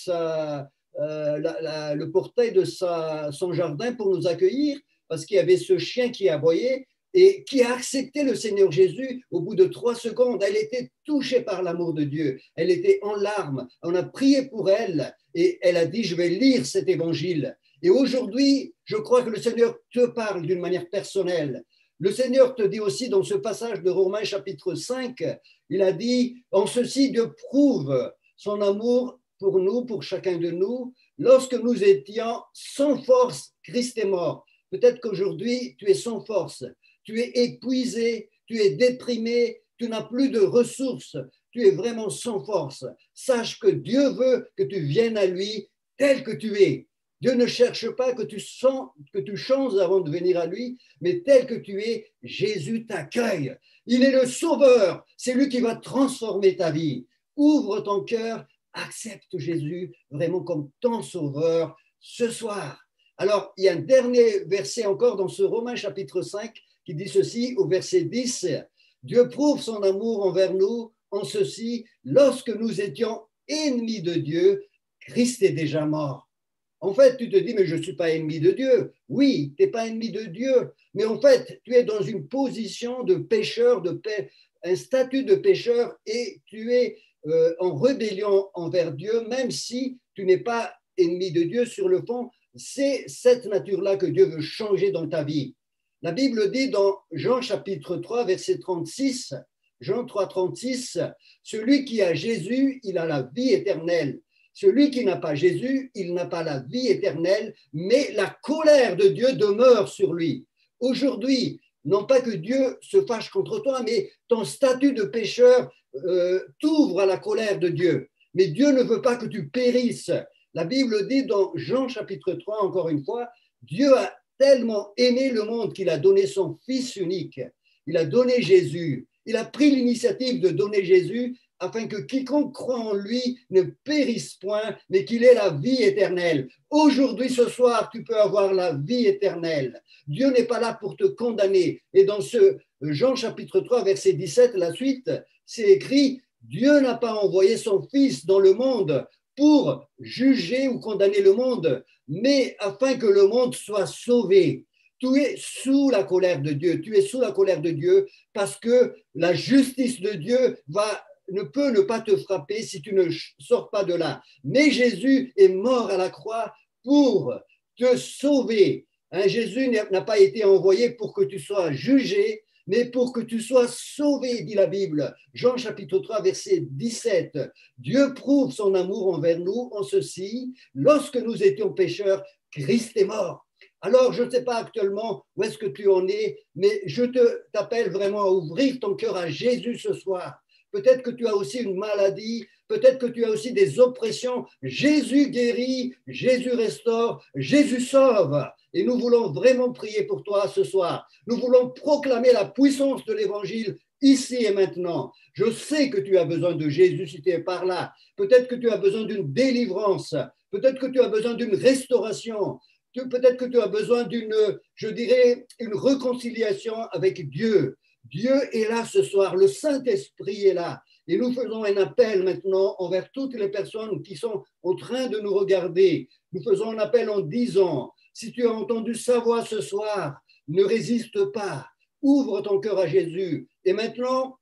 le portail de son jardin pour nous accueillir, parce qu'il y avait ce chien qui aboyait et qui a accepté le Seigneur Jésus au bout de 3 secondes. Elle était touchée par l'amour de Dieu. Elle était en larmes. On a prié pour elle et elle a dit: je vais lire cet évangile. Et aujourd'hui, je crois que le Seigneur te parle d'une manière personnelle. Le Seigneur te dit aussi dans ce passage de Romains chapitre 5, il a dit, en ceci Dieu prouve son amour pour nous, pour chacun de nous, lorsque nous étions sans force, Christ est mort. Peut-être qu'aujourd'hui, tu es sans force, tu es épuisé, tu es déprimé, tu n'as plus de ressources, tu es vraiment sans force. Sache que Dieu veut que tu viennes à lui tel que tu es. Dieu ne cherche pas que tu changes avant de venir à lui, mais tel que tu es, Jésus t'accueille. Il est le sauveur, c'est lui qui va transformer ta vie. Ouvre ton cœur, accepte Jésus vraiment comme ton sauveur ce soir. Alors, il y a un dernier verset encore dans ce Romains chapitre 5 qui dit ceci au verset 10. Dieu prouve son amour envers nous en ceci, lorsque nous étions ennemis de Dieu, Christ est déjà mort. En fait, tu te dis, mais je ne suis pas ennemi de Dieu. Oui, tu n'es pas ennemi de Dieu, mais en fait, tu es dans une position de pécheur, un statut de pécheur, et tu es en rébellion envers Dieu, même si tu n'es pas ennemi de Dieu sur le fond. C'est cette nature-là que Dieu veut changer dans ta vie. La Bible dit dans Jean chapitre 3, verset 36, Jean 3, 36, celui qui a Jésus, il a la vie éternelle. Celui qui n'a pas Jésus, il n'a pas la vie éternelle, mais la colère de Dieu demeure sur lui. Aujourd'hui, non pas que Dieu se fâche contre toi, mais ton statut de pécheur t'ouvre à la colère de Dieu. Mais Dieu ne veut pas que tu périsses. La Bible dit dans Jean chapitre 3, encore une fois, Dieu a tellement aimé le monde qu'il a donné son Fils unique. Il a donné Jésus. Il a pris l'initiative de donner Jésus afin que quiconque croit en lui ne périsse point, mais qu'il ait la vie éternelle. Aujourd'hui, ce soir, tu peux avoir la vie éternelle. Dieu n'est pas là pour te condamner. Et dans ce Jean chapitre 3, verset 17, la suite, c'est écrit, Dieu n'a pas envoyé son Fils dans le monde pour juger ou condamner le monde, mais afin que le monde soit sauvé. Tu es sous la colère de Dieu. Tu es sous la colère de Dieu parce que la justice de Dieu ne peut ne pas te frapper si tu ne sors pas de là. Mais Jésus est mort à la croix pour te sauver. Jésus n'a pas été envoyé pour que tu sois jugé, mais pour que tu sois sauvé, dit la Bible. Jean chapitre 3, verset 17. Dieu prouve son amour envers nous en ceci, lorsque nous étions pécheurs, Christ est mort. Alors, je ne sais pas actuellement où est-ce que tu en es, mais je t'appelle vraiment à ouvrir ton cœur à Jésus ce soir. Peut-être que tu as aussi une maladie, peut-être que tu as aussi des oppressions. Jésus guérit, Jésus restaure, Jésus sauve. Et nous voulons vraiment prier pour toi ce soir. Nous voulons proclamer la puissance de l'Évangile ici et maintenant. Je sais que tu as besoin de Jésus si tu es par là. Peut-être que tu as besoin d'une délivrance. Peut-être que tu as besoin d'une restauration. Peut-être que tu as besoin d'une réconciliation avec Dieu. Dieu est là ce soir, le Saint-Esprit est là. Et nous faisons un appel maintenant envers toutes les personnes qui sont en train de nous regarder. Nous faisons un appel en disant, si tu as entendu sa voix ce soir, ne résiste pas, ouvre ton cœur à Jésus. Et maintenant,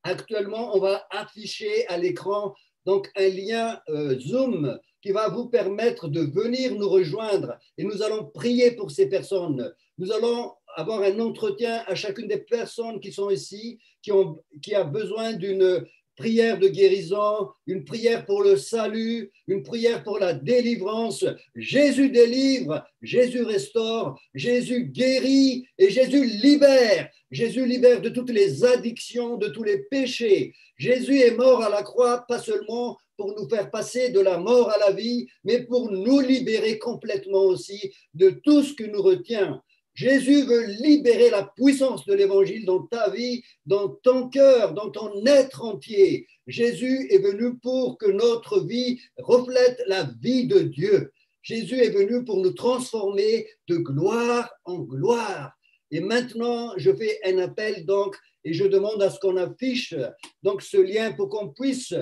actuellement, on va afficher à l'écran donc un lien Zoom qui va vous permettre de venir nous rejoindre. Et nous allons prier pour ces personnes. Nous allons avoir un entretien à chacune des personnes qui sont ici, qui a besoin d'une prière de guérison, une prière pour le salut, une prière pour la délivrance. Jésus délivre, Jésus restaure, Jésus guérit et Jésus libère. Jésus libère de toutes les addictions, de tous les péchés. Jésus est mort à la croix, pas seulement pour nous faire passer de la mort à la vie, mais pour nous libérer complètement aussi de tout ce qui nous retient. Jésus veut libérer la puissance de l'Évangile dans ta vie, dans ton cœur, dans ton être entier. Jésus est venu pour que notre vie reflète la vie de Dieu. Jésus est venu pour nous transformer de gloire en gloire. Et maintenant, je fais un appel donc, et je demande à ce qu'on affiche donc ce lien pour qu'on puisse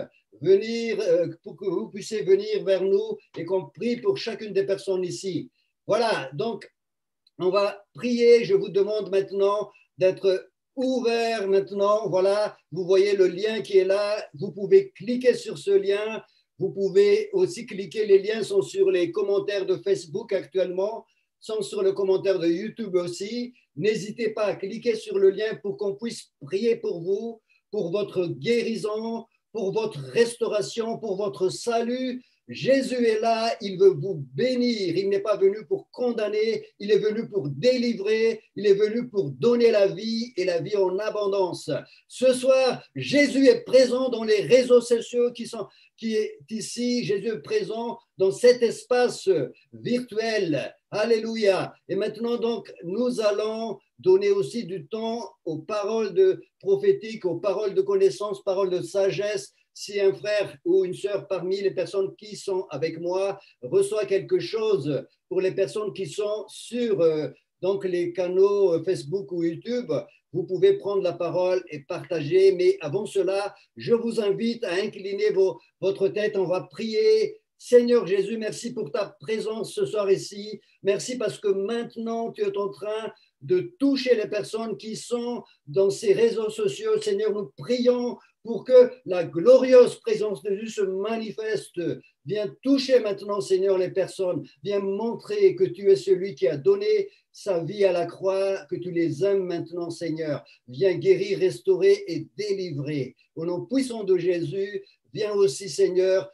venir, pour que vous puissiez venir vers nous et qu'on prie pour chacune des personnes ici. Voilà, donc on va prier. Je vous demande maintenant d'être ouvert maintenant. Voilà, vous voyez le lien qui est là. Vous pouvez cliquer sur ce lien. Vous pouvez aussi cliquer, les liens sont sur les commentaires de Facebook actuellement. sont sur le commentaire de YouTube aussi. N'hésitez pas à cliquer sur le lien pour qu'on puisse prier pour vous, pour votre guérison, pour votre restauration, pour votre salut. Jésus est là, il veut vous bénir. Il n'est pas venu pour condamner, il est venu pour délivrer, il est venu pour donner la vie et la vie en abondance. Ce soir, Jésus est présent dans les réseaux sociaux qui est ici. Jésus est présent dans cet espace virtuel. Alléluia. Et maintenant, donc, nous allons donner aussi du temps aux paroles prophétiques, aux paroles de connaissance, paroles de sagesse. Si un frère ou une sœur parmi les personnes qui sont avec moi reçoit quelque chose, pour les personnes qui sont sur donc les canaux Facebook ou YouTube, vous pouvez prendre la parole et partager. Mais avant cela, je vous invite à incliner votre tête. On va prier. Seigneur Jésus, merci pour ta présence ce soir ici. Merci parce que maintenant, tu es en train de toucher les personnes qui sont dans ces réseaux sociaux. Seigneur, nous prions pour que la glorieuse présence de Jésus se manifeste. Viens toucher maintenant, Seigneur, les personnes. Viens montrer que tu es celui qui a donné sa vie à la croix, que tu les aimes maintenant, Seigneur. Viens guérir, restaurer et délivrer. Au nom puissant de Jésus, viens aussi, Seigneur,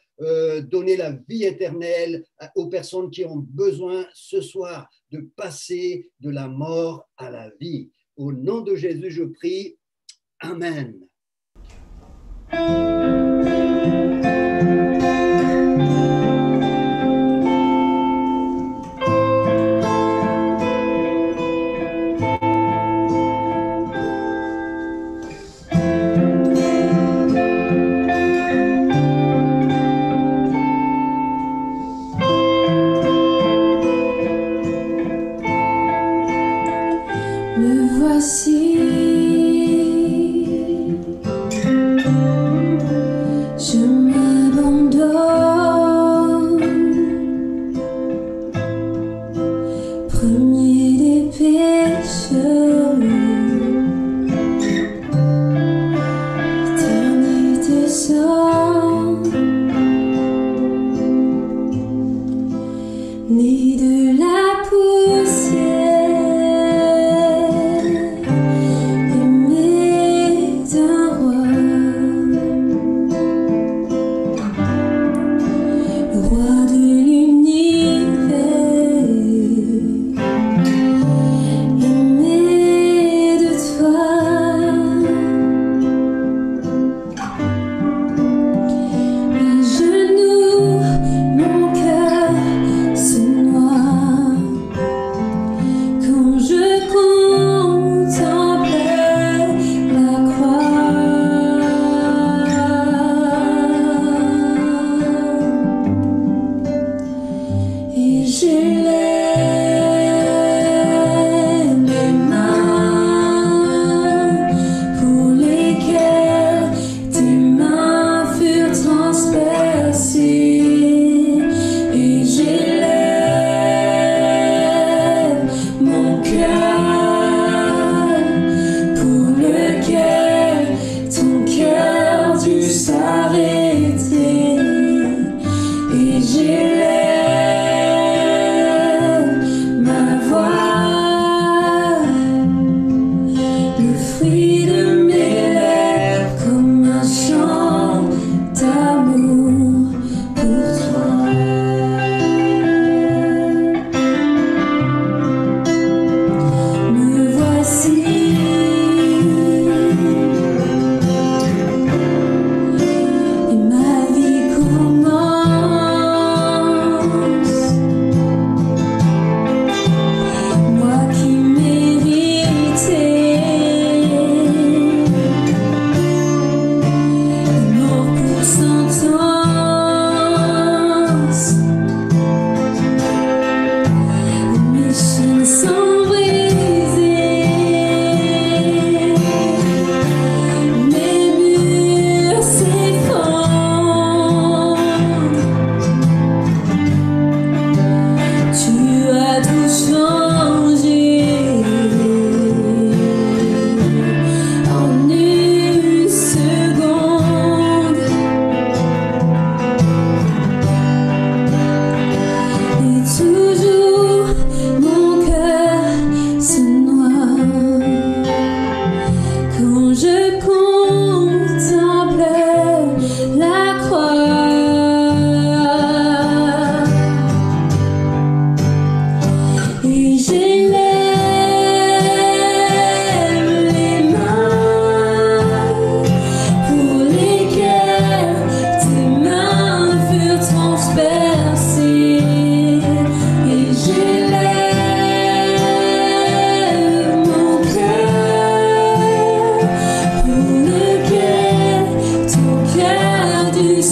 donner la vie éternelle aux personnes qui ont besoin ce soir de passer de la mort à la vie. Au nom de Jésus, je prie. Amen. Me voici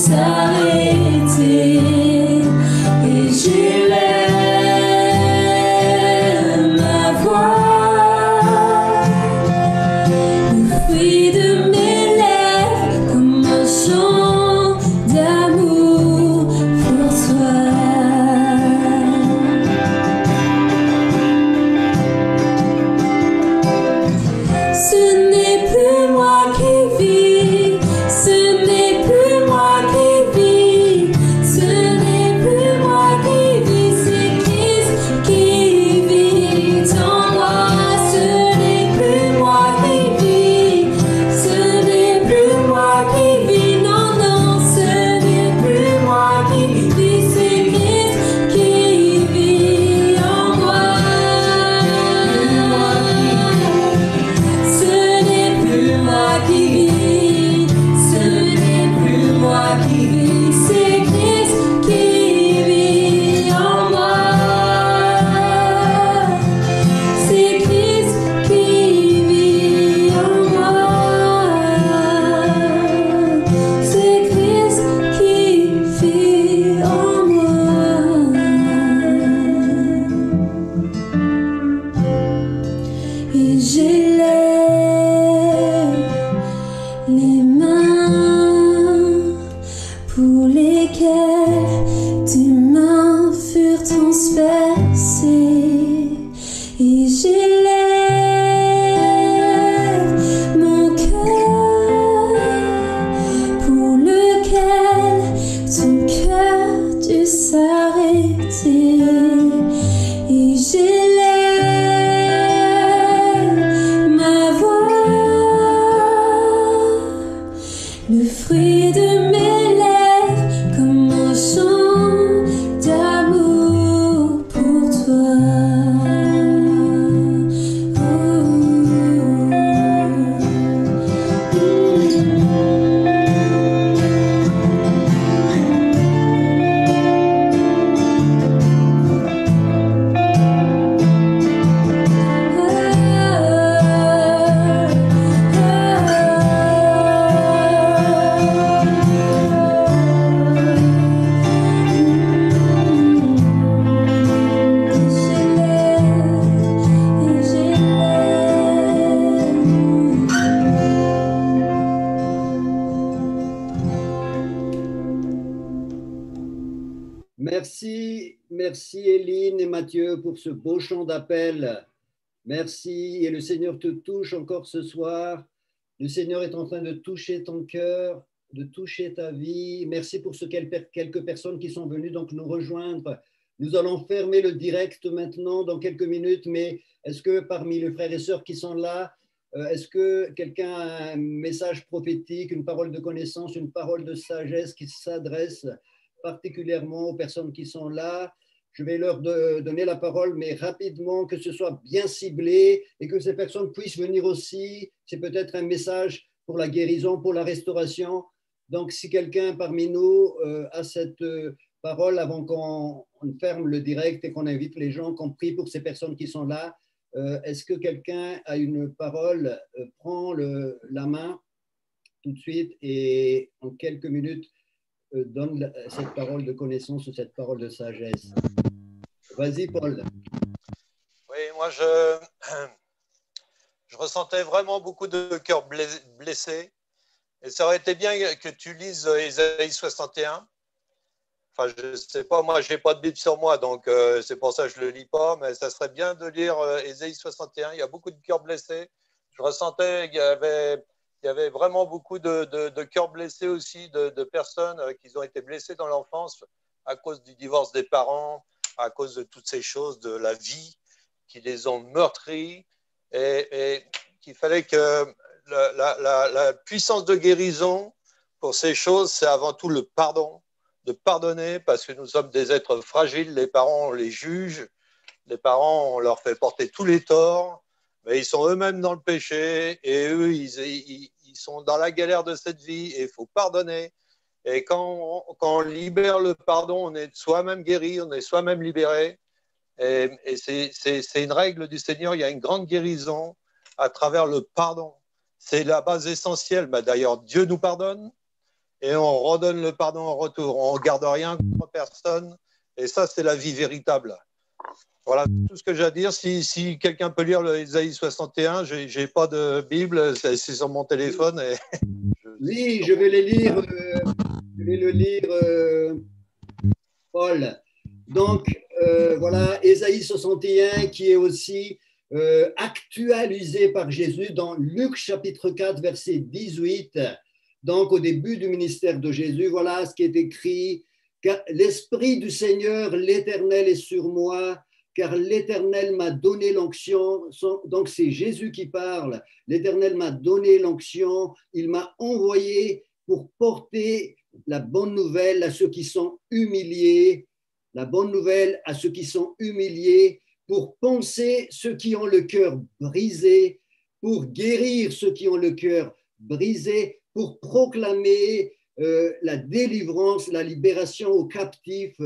s'arrêter et j'élève ma voix. Le fruit de mes lèvres comme un chant d'amour pour toi. Ce n'est plus moi qui vis, ce n'est plus moi qui vis, ce n'est plus moi qui vis, c'est Christ qui vit en moi. Ce n'est plus moi qui vis, ce n'est plus moi qui vis, non, non, ce n'est plus moi qui vis, c'est Christ qui vit en moi. Ce n'est plus moi qui vis, ce n'est plus moi qui vis, c'est Christ qui vit en moi. C'est Christ qui vit en moi. C'est Christ qui vit en moi. Et j'élève les mains pour lesquelles tes mains furent transpercées. Et j'élève mon cœur pour lequel ton cœur dut s'arrêter. Et j'élève ma voix, le fruit de mes lèvres comme un chant d'amour pour toi. Merci Éline et Mathieu pour ce beau chant d'appel. Merci et le Seigneur te touche encore ce soir. Le Seigneur est en train de toucher ton cœur, de toucher ta vie. Merci pour quelques personnes qui sont venues donc nous rejoindre. Nous allons fermer le direct maintenant dans quelques minutes, mais est-ce que parmi les frères et sœurs qui sont là, est-ce que quelqu'un a un message prophétique, une parole de connaissance, une parole de sagesse qui s'adresse particulièrement aux personnes qui sont là? Je vais leur donner la parole, mais rapidement, que ce soit bien ciblé et que ces personnes puissent venir aussi. C'est peut-être un message pour la guérison, pour la restauration. Donc, si quelqu'un parmi nous a cette parole avant qu'on ferme le direct et qu'on invite les gens, qu'on prie pour ces personnes qui sont là, est-ce que quelqu'un a une parole? Prends la main tout de suite et en quelques minutes, donne cette parole de connaissance ou cette parole de sagesse. Vas-y, Paul. Oui, moi, je ressentais vraiment beaucoup de cœurs blessés. Et ça aurait été bien que tu lises Ésaïe 61. Enfin, je ne sais pas, moi, je n'ai pas de Bible sur moi, donc c'est pour ça que je ne le lis pas, mais ça serait bien de lire Ésaïe 61. Il y a beaucoup de cœurs blessés. Je ressentais qu'il y avait vraiment beaucoup de cœurs blessés aussi, de personnes qui ont été blessées dans l'enfance à cause du divorce des parents, à cause de toutes ces choses de la vie qui les ont meurtris, et qu'il fallait que la puissance de guérison pour ces choses, c'est avant tout le pardon, de pardonner, parce que nous sommes des êtres fragiles. Les parents, on les juge, les parents, on leur fait porter tous les torts, mais ils sont eux-mêmes dans le péché, et eux, ils sont dans la galère de cette vie, et il faut pardonner. Et quand on libère le pardon, on est soi-même guéri, on est soi-même libéré. Et c'est une règle du Seigneur, il y a une grande guérison à travers le pardon. C'est la base essentielle. D'ailleurs, Dieu nous pardonne, et on redonne le pardon en retour. On ne garde rien contre personne. Et ça, c'est la vie véritable. Voilà tout ce que j'ai à dire. Si quelqu'un peut lire le Ésaïe 61, je n'ai pas de Bible, c'est sur mon téléphone. Et Oui, je vais les lire. Je vais le lire, Paul. Donc, voilà, Ésaïe 61 qui est aussi actualisé par Jésus dans Luc chapitre 4, verset 18. Donc, au début du ministère de Jésus, voilà ce qui est écrit. Car l'Esprit du Seigneur, l'Éternel, est sur moi, car l'Éternel m'a donné l'onction. Donc, c'est Jésus qui parle. L'Éternel m'a donné l'onction. Il m'a envoyé pour porter la bonne nouvelle à ceux qui sont humiliés. La bonne nouvelle à ceux qui sont humiliés, pour panser ceux qui ont le cœur brisé, pour guérir ceux qui ont le cœur brisé, pour proclamer la délivrance, la libération aux captifs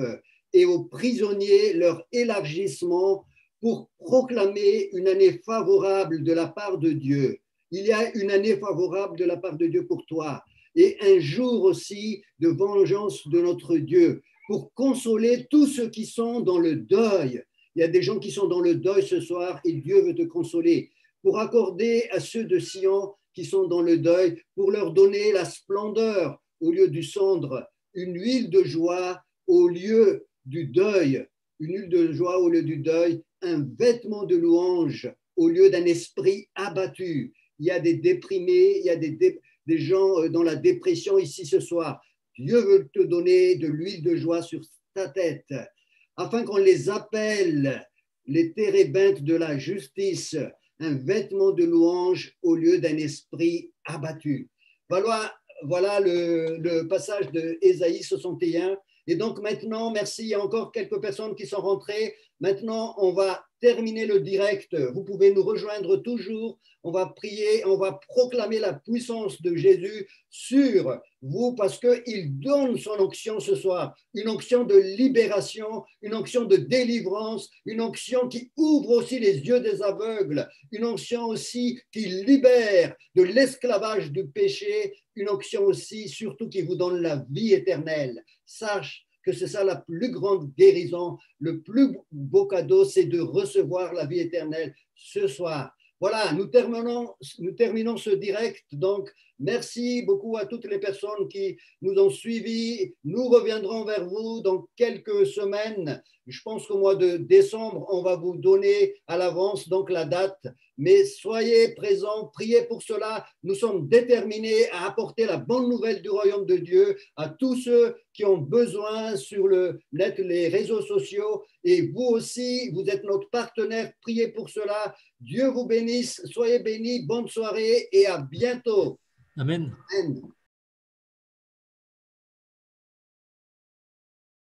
et aux prisonniers, leur élargissement, pour proclamer une année favorable de la part de Dieu. Il y a une année favorable de la part de Dieu pour toi et un jour aussi de vengeance de notre Dieu pour consoler tous ceux qui sont dans le deuil. Il y a des gens qui sont dans le deuil ce soir et Dieu veut te consoler. Pour accorder à ceux de Sion qui sont dans le deuil, pour leur donner la splendeur au lieu du cendre, une huile de joie au lieu du deuil, une huile de joie au lieu du deuil, un vêtement de louange au lieu d'un esprit abattu. Il y a des déprimés, il y a des gens dans la dépression ici ce soir. Dieu veut te donner de l'huile de joie sur ta tête, afin qu'on les appelle les térébintes de la justice, un vêtement de louange au lieu d'un esprit abattu. Voilà le passage de Ésaïe 61. Et donc maintenant, merci, il y a encore quelques personnes qui sont rentrées. Maintenant, on va terminer le direct. Vous pouvez nous rejoindre toujours. On va prier, on va proclamer la puissance de Jésus sur vous parce qu'il donne son onction ce soir. Une onction de libération, une onction de délivrance, une onction qui ouvre aussi les yeux des aveugles, une onction aussi qui libère de l'esclavage du péché, une onction aussi surtout qui vous donne la vie éternelle. Sache que c'est ça la plus grande guérison, le plus beau cadeau, c'est de recevoir la vie éternelle ce soir. Voilà, nous terminons ce direct. Donc, merci beaucoup à toutes les personnes qui nous ont suivis. Nous reviendrons vers vous dans quelques semaines. Je pense qu'au mois de décembre, on va vous donner à l'avance donc la date. Mais soyez présents, priez pour cela. Nous sommes déterminés à apporter la bonne nouvelle du royaume de Dieu à tous ceux qui ont besoin sur le net, les réseaux sociaux. Et vous aussi, vous êtes notre partenaire. Priez pour cela. Dieu vous bénisse. Soyez bénis. Bonne soirée et à bientôt. Amen. Amen.